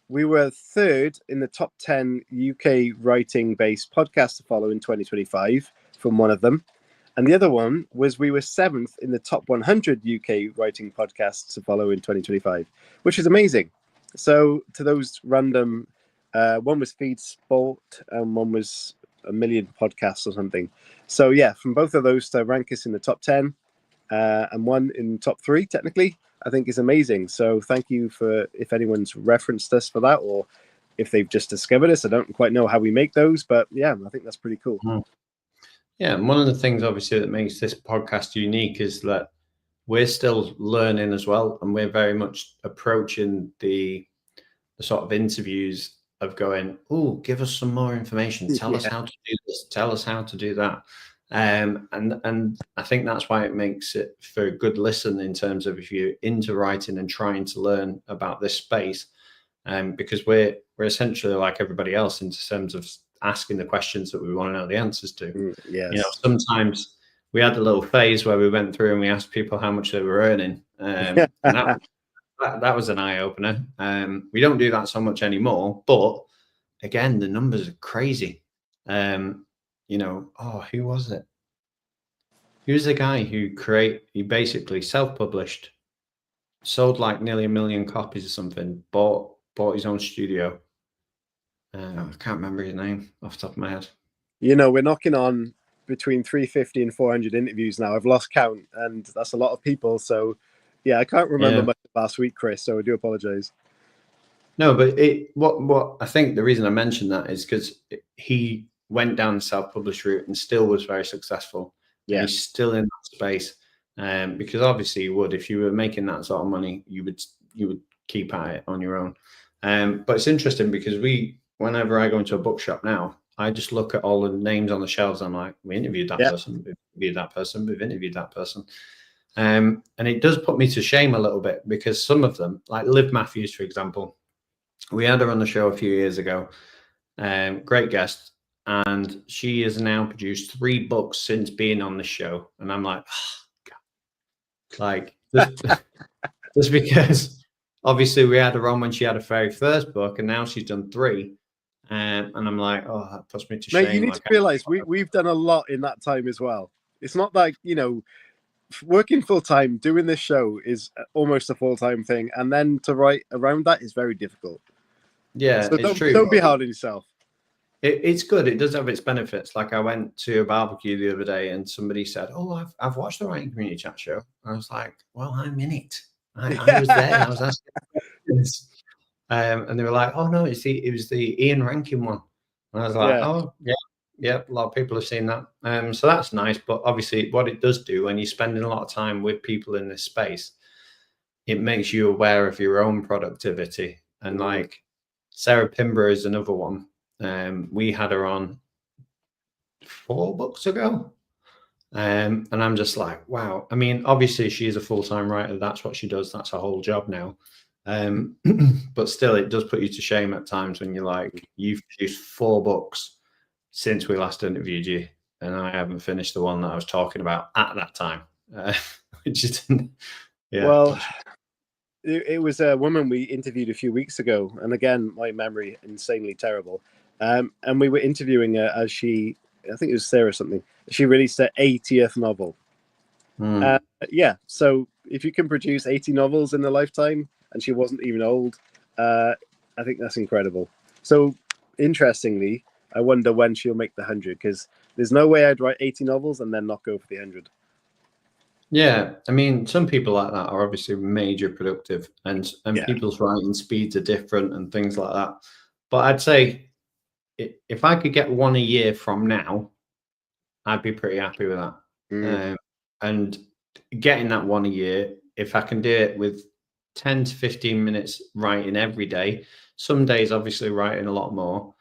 we were 3rd in the top 10 UK writing-based podcasts to follow in 2025 from one of them. And the other one was we were 7th in the top 100 UK writing podcasts to follow in 2025, which is amazing. So to those random, one was Feed Sport and one was A Million Podcasts or something. So yeah, from both of those to rank us in the top 10, and one in top 3 technically, I think is amazing. So thank you for if anyone's referenced us for that, or if they've just discovered us. I don't quite know how we make those, but yeah, I think that's pretty cool. Yeah, and one of the things obviously that makes this podcast unique is that we're still learning as well, and we're very much approaching the sort of interviews of going, oh, give us some more information, tell us how to do this, tell us how to do that. And I think that's why it makes it for a good listen in terms of if you're into writing and trying to learn about this space, because we're essentially like everybody else in terms of asking the questions that we want to know the answers to. Yes. You know, sometimes we had a little phase where we went through and we asked people how much they were earning, and that was an eye opener. We don't do that so much anymore, but again, the numbers are crazy. You know, who was it? Who's the guy who basically self-published, sold like nearly 1 million copies or something, bought his own studio. I can't remember his name off the top of my head. You know, we're knocking on between 350 and 400 interviews now. I've lost count, and that's a lot of people. So yeah, I can't remember much last week, Chris, so I do apologize. No, but what I think the reason I mentioned that is because he went down the self-published route and still was very successful. Yeah. And he's still in that space. Because obviously you would, if you were making that sort of money, you would keep at it on your own. But it's interesting because whenever I go into a bookshop now, I just look at all the names on the shelves. I'm like, we interviewed that person, we've interviewed that person, we've interviewed that person. And it does put me to shame a little bit because some of them, like Liv Matthews, for example, we had her on the show a few years ago. Great guest. And she has now produced 3 books since being on the show. And I'm like, oh, God. Like, just because obviously we had her on when she had her very first book, and now she's done 3. And I'm like, oh, that puts me to shame. Mate, you need to realize we've done a lot in that time as well. It's not like, you know, working full time, doing this show is almost a full time thing. And then to write around that is very difficult. Yeah, so it's true. Don't be hard on yourself. It's good. It does have its benefits. Like I went to a barbecue the other day and somebody said, oh, I've watched the Writing Community Chat show. I was like, well, I'm in it. I was there. I was asking questions. And they were like, oh, no, it was the Ian Rankin one. And I was like, oh, yeah, a lot of people have seen that. So that's nice. But obviously what it does do when you're spending a lot of time with people in this space, it makes you aware of your own productivity. And like Sarah Pimborough is another one. We had her on 4 books ago. And I'm just like, wow. I mean, obviously she is a full-time writer. That's what she does. That's her whole job now. But still, it does put you to shame at times when you're like, you've produced 4 books since we last interviewed you, and I haven't finished the one that I was talking about at that time. Which is, yeah. Well, it was a woman we interviewed a few weeks ago, and again, my memory insanely terrible. And we were interviewing her as I think it was Sarah something. She released her 80th novel. Yeah, so if you can produce 80 novels in a lifetime, and she wasn't even old, I think that's incredible. So interestingly, I wonder when she'll make the 100, because there's no way I'd write 80 novels and then not go for the 100. Yeah, I mean, some people like that are obviously major productive, and people's writing speeds are different and things like that. But I'd say if I could get 1 a year from now, I'd be pretty happy with that. And getting that 1 a year, if I can do it with 10 to 15 minutes writing every day, some days obviously writing a lot more.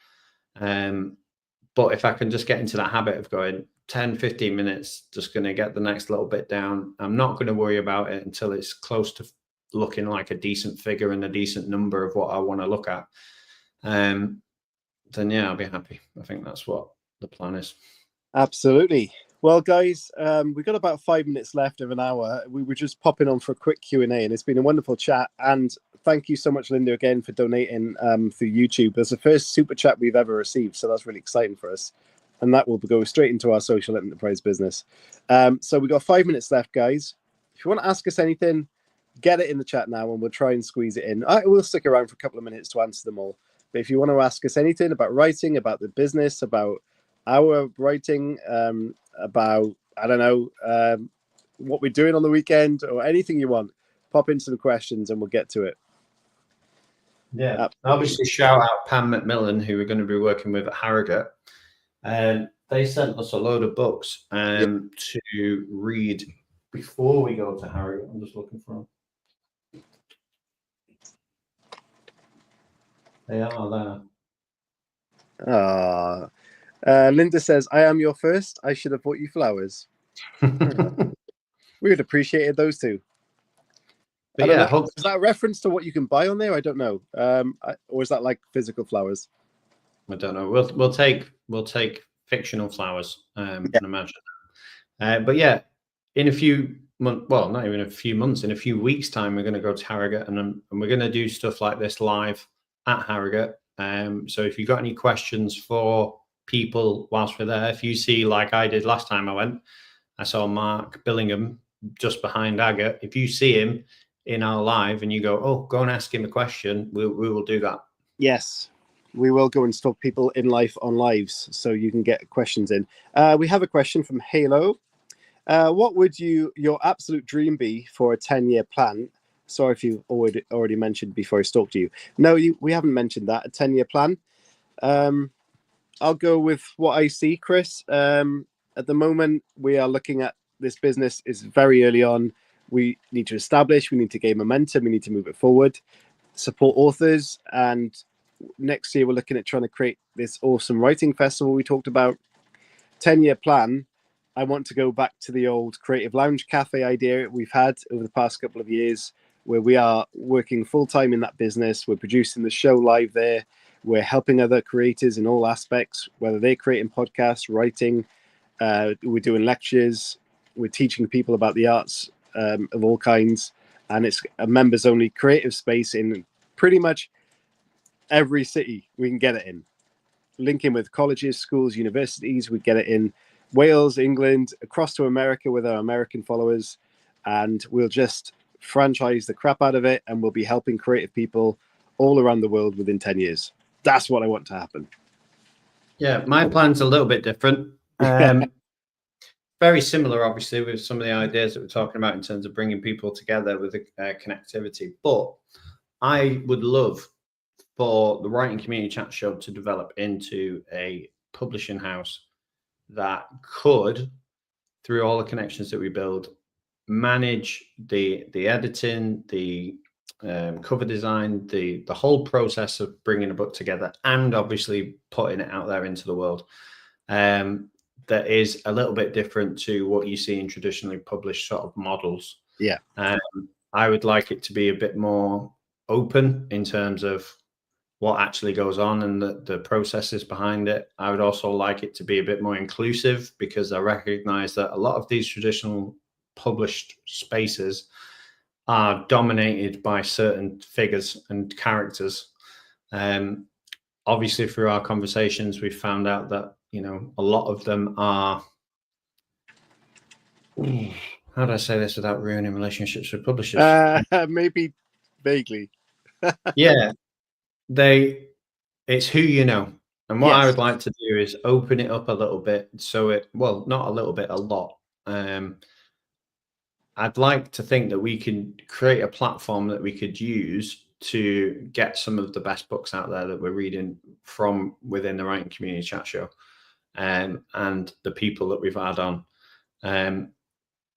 But if I can just get into that habit of going 10, 15 minutes, just going to get the next little bit down, I'm not going to worry about it until it's close to looking like a decent figure and a decent number of what I want to look at. Then yeah, I'll be happy. I think that's what the plan is. Absolutely. Well, guys, we've got about 5 minutes left of an hour. We were just popping on for a quick Q&A, and it's been a wonderful chat. And thank you so much, Linda, again, for donating through YouTube. That's the first super chat we've ever received, so that's really exciting for us. And that will go straight into our social enterprise business. So we've got 5 minutes left, guys. If you want to ask us anything, get it in the chat now, and we'll try and squeeze it in. I will stick around for a couple of minutes to answer them all. But if you want to ask us anything about writing, about the business, about our writing, about, I don't know, what we're doing on the weekend, or anything you want, pop in some questions and we'll get to it. Yeah. Obviously, shout out Pam McMillan, who we're going to be working with at Harrogate. They sent us a load of books to read before we go to Harrogate. I'm just looking for them. They are there. Linda says, I am your first. I should have bought you flowers. We would have appreciated those too. But yeah, is that a reference to what you can buy on there? I don't know. Or is that like physical flowers? I don't know. We'll take fictional flowers. Can imagine. But yeah, in a few months, well, not even a few months, in a few weeks' time, we're going to go to Harrogate, and we're going to do stuff like this live at Harrogate. So if you've got any questions for people whilst we're there, if you see, like I did last time I went, I saw Mark Billingham just behind Agate. If you see him in our live and you go, oh, go and ask him a question, we will do that. Yes, we will go and stop people in life on lives, so you can get questions in. We have a question from Halo. What would your absolute dream be for a 10-year plan? Sorry if you've already mentioned before I stalked you. No, we haven't mentioned that, a 10-year plan. I'll go with what I see, Chris. At the moment, we are looking at this business is very early on. We need to establish, we need to gain momentum, we need to move it forward, support authors. And next year, we're looking at trying to create this awesome writing festival we talked about. 10-year plan. I want to go back to the old Creative Lounge Cafe idea we've had over the past couple of years, where we are working full-time in that business. We're producing the show live there. We're helping other creators in all aspects, whether they're creating podcasts, writing, we're doing lectures, we're teaching people about the arts of all kinds. And it's a members-only creative space in pretty much every city we can get it in. Linking with colleges, schools, universities, we get it in Wales, England, across to America with our American followers, and we'll just franchise the crap out of it, and we'll be helping creative people all around the world within 10 years. That's what I want to happen. Yeah, my plan's a little bit different. Very similar, obviously, with some of the ideas that we're talking about in terms of bringing people together with the connectivity. But I would love for the Writing Community Chat Show to develop into a publishing house that could, through all the connections that we build, manage the editing, the cover design, the whole process of bringing a book together, and obviously putting it out there into the world. That is a little bit different to what you see in traditionally published sort of models. Yeah. I would like it to be a bit more open in terms of what actually goes on and the processes behind it. I would also like it to be a bit more inclusive, because I recognize that a lot of these traditional published spaces are dominated by certain figures and characters. Obviously, through our conversations, we've found out that, you know, a lot of them are, how do I say this without ruining relationships with publishers? Maybe vaguely. Yeah, it's who you know. And what I would like to do is open it up a little bit, so well, not a little bit, a lot. I'd like to think that we can create a platform that we could use to get some of the best books out there that we're reading from within the Writing Community Chat Show, and the people that we've had on.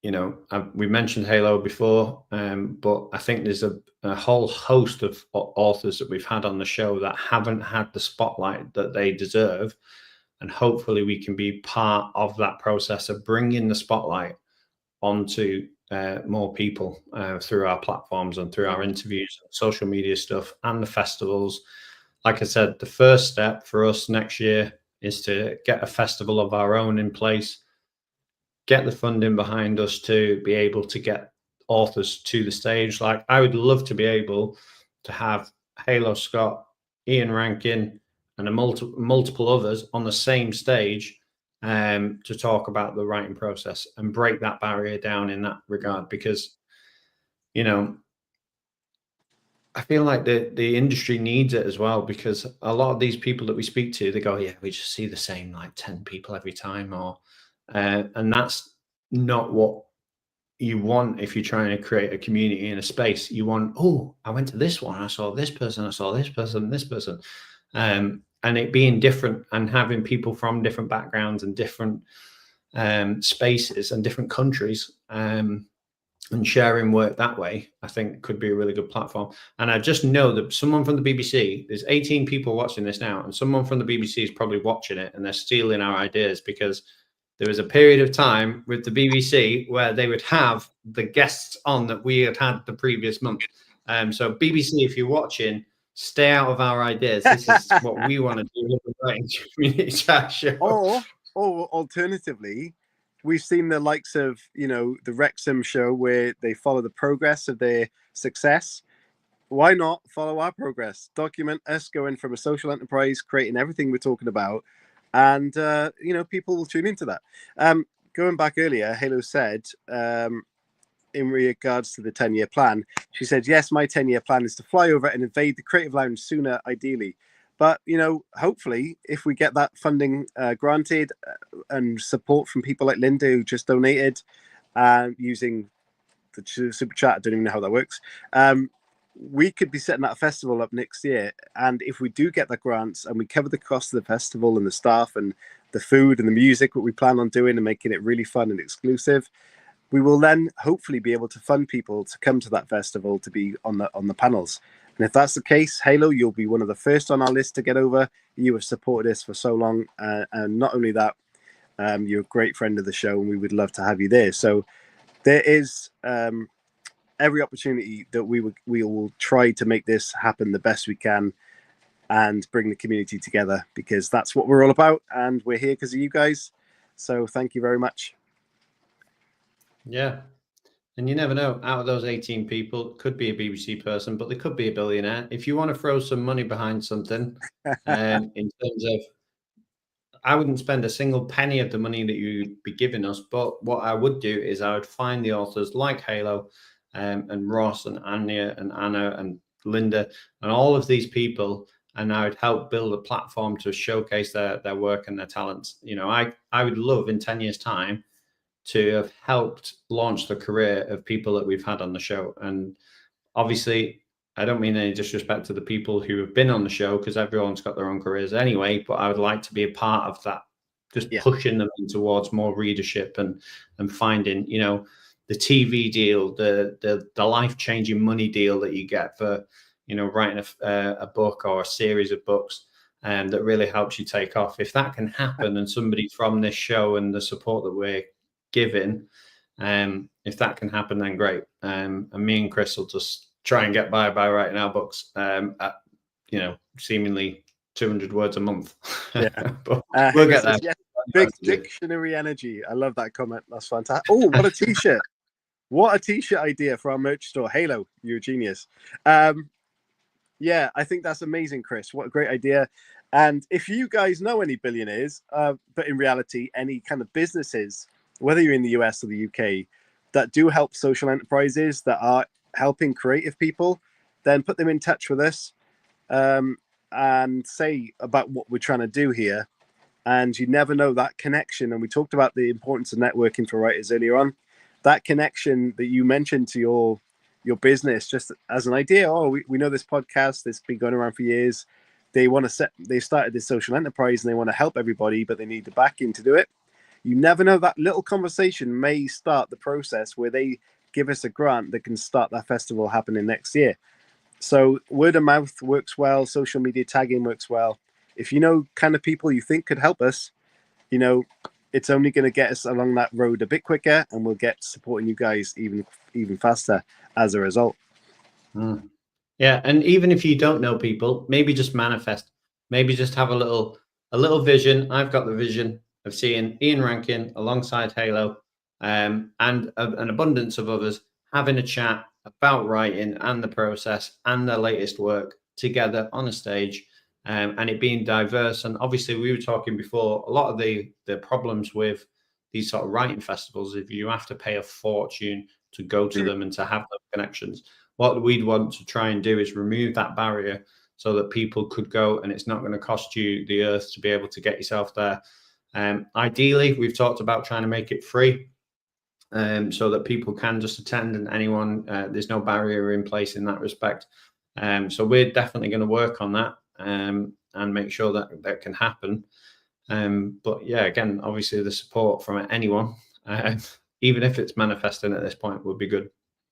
You know, we mentioned Halo before, but I think there's a whole host of authors that we've had on the show that haven't had the spotlight that they deserve. And hopefully we can be part of that process of bringing the spotlight onto more people through our platforms and through our interviews, social media stuff, and the festivals. Like I said, the first step for us next year is to get a festival of our own in place, get the funding behind us to be able to get authors to the stage. Like, I would love to be able to have Halo Scott, Ian Rankin, and multiple others on the same stage to talk about the writing process and break that barrier down in that regard. Because, you know, I feel like the industry needs it as well, because a lot of these people that we speak to, they go, yeah, we just see the same like 10 people every time, or and that's not what you want, if you're trying to create a community in a space, you want, oh, I went to this one, I saw this person, I saw this person, this person. And it being different and having people from different backgrounds and different spaces and different countries, and sharing work that way, I think could be a really good platform. And I just know that someone from the BBC, there's 18 people watching this now, and someone from the BBC is probably watching it and they're stealing our ideas, because there was a period of time with the BBC where they would have the guests on that we had the previous month. So BBC, if you're watching, stay out of our ideas. This is what we want to do with the Writing Community Chat show. Or alternatively, we've seen the likes of, the Wrexham show where they follow the progress of their success. Why not follow our progress? Document us going from a social enterprise, creating everything we're talking about, and people will tune into that. Going back earlier, Halo said, in regards to the 10-year plan, she said, yes, my 10-year plan is to fly over and invade the Creative Lounge sooner, ideally. But, hopefully, if we get that funding granted and support from people like Linda, who just donated using the super chat, I don't even know how that works, we could be setting that festival up next year. And if we do get the grants and we cover the cost of the festival and the staff and the food and the music, what we plan on doing and making it really fun and exclusive, we will then hopefully be able to fund people to come to that festival to be on the panels. And if that's the case, Halo, you'll be one of the first on our list to get over. You have supported us for so long. And not only that, you're a great friend of the show, and we would love to have you there. So there is every opportunity that we will try to make this happen the best we can and bring the community together, because that's what we're all about. And we're here because of you guys. So thank you very much. Yeah. And you never know, out of those 18 people, could be a BBC person, but they could be a billionaire. If you want to throw some money behind something, in terms of, I wouldn't spend a single penny of the money that you'd be giving us, but what I would do is I would find the authors like Halo, and Ross and Anya and Anna and Linda and all of these people, and I would help build a platform to showcase their work and their talents. I would love in 10 years' time to have helped launch the career of people that we've had on the show. And obviously, I don't mean any disrespect to the people who have been on the show, because everyone's got their own careers anyway, but I would like to be a part of that, just pushing them towards more readership and finding, the TV deal, the life-changing money deal that you get for, writing a book or a series of books, that really helps you take off. If that can happen, and somebody from this show and the support that we're giving, if that can happen, then great. And me and Chris will just try and get by writing our books at seemingly 200 words a month. But we'll get there. Big dictionary energy. I love that comment. That's fantastic. Oh, what a t-shirt. What a t-shirt idea for our merch store. Halo, you're a genius. Yeah, I think that's amazing, Chris. What a great idea. And if you guys know any billionaires, but in reality, any kind of businesses, whether you're in the US or the UK, that do help social enterprises, that are helping creative people, then put them in touch with us, and say about what we're trying to do here. And you never know, that connection. And we talked about the importance of networking for writers earlier on. That connection that you mentioned to your business, just as an idea. Oh, we know this podcast that's been going around for years. They started this social enterprise and they want to help everybody, but they need the backing to do it. You never know, that little conversation may start the process where they give us a grant that can start that festival happening next year. So word of mouth works well. Social media tagging works well. If you know kind of people you think could help us, it's only going to get us along that road a bit quicker, and we'll get supporting you guys even faster as a result. Yeah, and even if you don't know people, maybe just manifest. Maybe just have a little vision. I've got the vision of seeing Ian Rankin alongside Halo, and an abundance of others having a chat about writing and the process and their latest work together on a stage, and it being diverse. And obviously, we were talking before, a lot of the problems with these sort of writing festivals, if you have to pay a fortune to go to them and to have those connections. What we'd want to try and do is remove that barrier so that people could go, and it's not going to cost you the earth to be able to get yourself there. Ideally, we've talked about trying to make it free. so that people can just attend, and anyone, there's no barrier in place in that respect. So we're definitely going to work on that and make sure that that can happen. But yeah, again, obviously the support from anyone, even if it's manifesting at this point, would be good.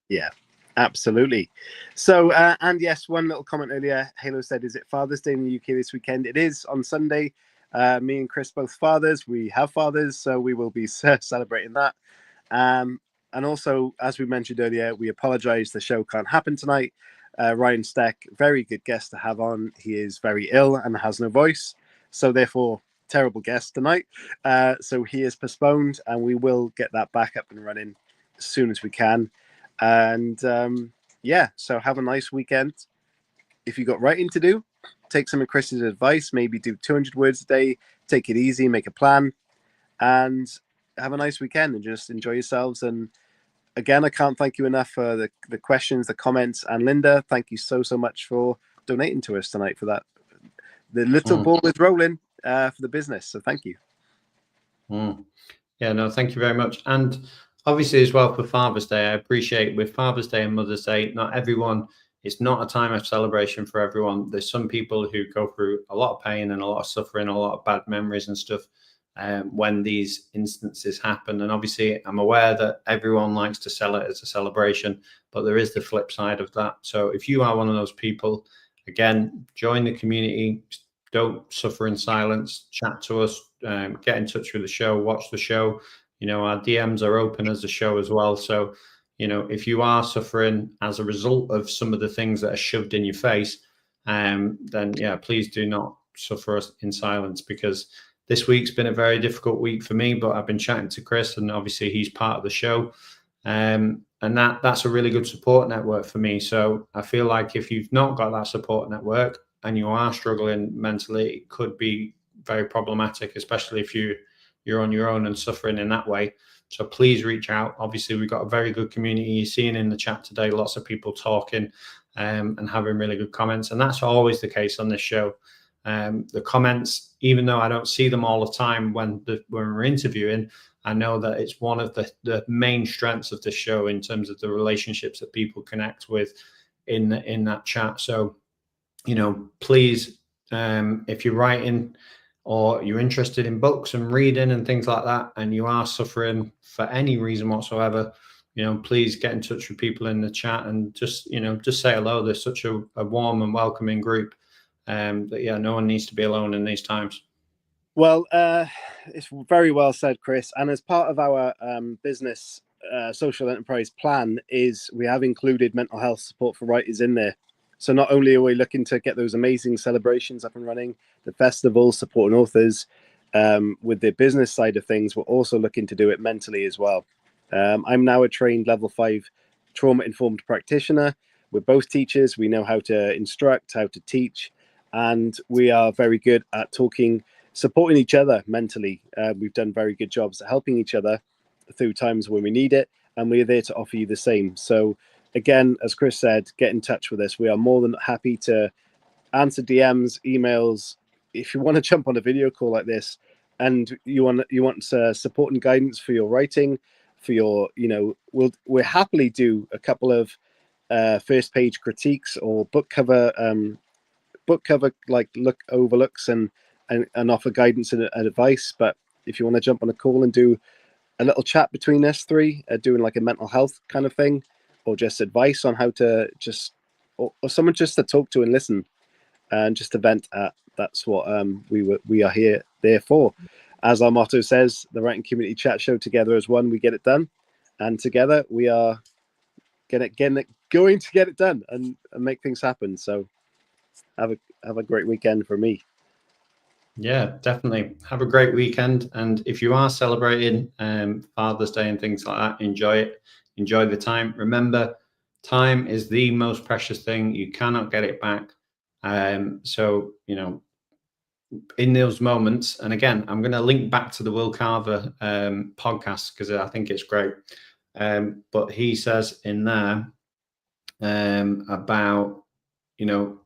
Yeah, absolutely. So, and yes, one little comment earlier. Halo said, "Is it Father's Day in the UK this weekend?" It is on Sunday. Me and Chris both fathers. We have fathers, so we will be celebrating that. And also, as we mentioned earlier, we apologise. The show can't happen tonight. Ryan Steck, very good guest to have on. He is very ill and has no voice, so therefore terrible guest tonight. So he is postponed, and we will get that back up and running as soon as we can. And yeah, so have a nice weekend. If you got writing to do, take some of Chris's advice. Maybe do 200 words a day. Take it easy. Make a plan, and have a nice weekend and just enjoy yourselves. And again, I can't thank you enough for the questions, the comments, and Linda, thank you so much for donating to us tonight for that. The little ball is rolling for the business, so thank you. Yeah, no, thank you very much. And obviously as well for Father's Day, I appreciate with Father's Day and Mother's Day, not everyone, it's not a time of celebration for everyone. There's some people who go through a lot of pain and a lot of suffering, a lot of bad memories and stuff when these instances happen. And obviously I'm aware that everyone likes to sell it as a celebration, but there is the flip side of that. So if you are one of those people, again, join the community, don't suffer in silence, chat to us, get in touch with the show, watch the show. You know, our DMs are open as the show as well. So, you know, if you are suffering as a result of some of the things that are shoved in your face, then yeah, please do not suffer in silence, because this week's been a very difficult week for me, but I've been chatting to Chris and obviously he's part of the show. And that's a really good support network for me. So I feel like if you've not got that support network and you are struggling mentally, it could be very problematic, especially if you're on your own and suffering in that way. So please reach out. Obviously, we've got a very good community. You're seeing in the chat today, lots of people talking and having really good comments. And that's always the case on this show. The comments, even though I don't see them all the time when we're interviewing, I know that it's one of the main strengths of this show in terms of the relationships that people connect with in that chat. So, you know, please, if you're writing or you're interested in books and reading and things like that, and you are suffering for any reason whatsoever, you know, please get in touch with people in the chat and just, you know, just say hello. There's such a warm and welcoming group that, yeah, no one needs to be alone in these times. Well, it's very well said, Chris. And as part of our business social enterprise plan is we have included mental health support for writers in there. So not only are we looking to get those amazing celebrations up and running, the festival, supporting authors with the business side of things, we're also looking to do it mentally as well. I'm now a trained level 5 trauma-informed practitioner. We're both teachers. We know how to instruct, how to teach, and we are very good at supporting each other mentally. We've done very good jobs at helping each other through times when we need it, and we're there to offer you the same. So again, as Chris said, get in touch with us. We are more than happy to answer DMs, emails. If you want to jump on a video call like this and you want support and guidance for your writing, for your, you know, we'll happily do a couple of first page critiques or book cover like overlooks and offer guidance and advice. But if you want to jump on a call and do a little chat between us three, doing like a mental health kind of thing, or just advice on how to or someone just to talk to and listen and just to vent at, that's what we are there for. As our motto says, the Writing Community Chat Show, together as one, we get it done. And together we are going to get it done and make things happen. So have a great weekend for me. Yeah, definitely. Have a great weekend. And if you are celebrating Father's Day and things like that, enjoy it. Enjoy the time. Remember, time is the most precious thing. You cannot get it back. So, you know, in those moments, and again, I'm going to link back to the Will Carver podcast because I think it's great. But he says in there about, you know,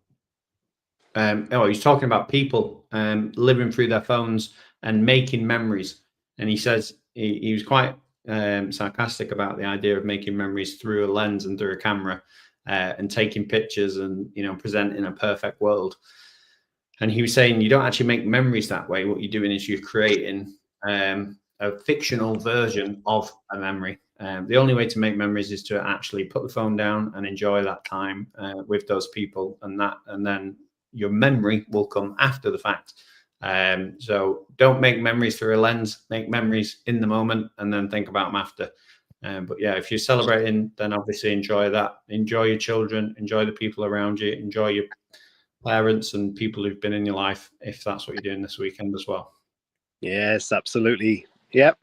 he's talking about people living through their phones and making memories. And he says he was quite sarcastic about the idea of making memories through a lens and through a camera, and taking pictures and, you know, presenting a perfect world. And he was saying you don't actually make memories that way. What you're doing is you're creating a fictional version of a memory. The only way to make memories is to actually put the phone down and enjoy that time with those people, and then your memory will come after the fact. So don't make memories through a lens, make memories in the moment and then think about them after. But yeah, if you're celebrating, then obviously enjoy that. Enjoy your children, enjoy the people around you, enjoy your parents and people who've been in your life, if that's what you're doing this weekend as well. Yes, absolutely. Yep.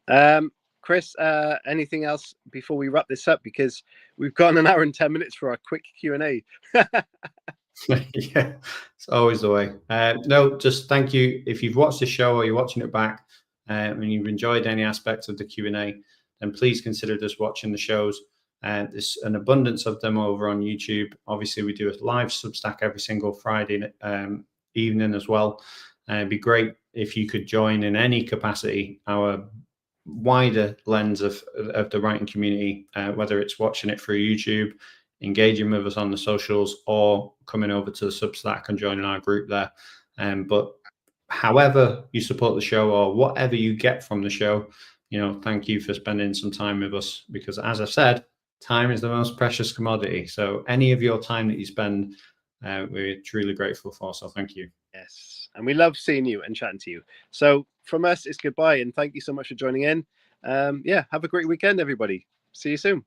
Chris, anything else before we wrap this up? Because we've got an hour and 10 minutes for our quick Q&A. Yeah, it's always the way. No, just thank you. If you've watched the show or you're watching it back and you've enjoyed any aspects of the Q&A, then please consider just watching the shows. There's an abundance of them over on YouTube. Obviously, we do a live Substack every single Friday evening as well. It'd be great if you could join in any capacity our wider lens of the writing community, whether it's watching it through YouTube, engaging with us on the socials, or coming over to the Substack and joining our group there. But however you support the show or whatever you get from the show, you know, thank you for spending some time with us, because as I've said, time is the most precious commodity. So any of your time that you spend, we're truly grateful for. So thank you. Yes. And we love seeing you and chatting to you. So from us, it's goodbye. And thank you so much for joining in. Yeah, have a great weekend, everybody. See you soon.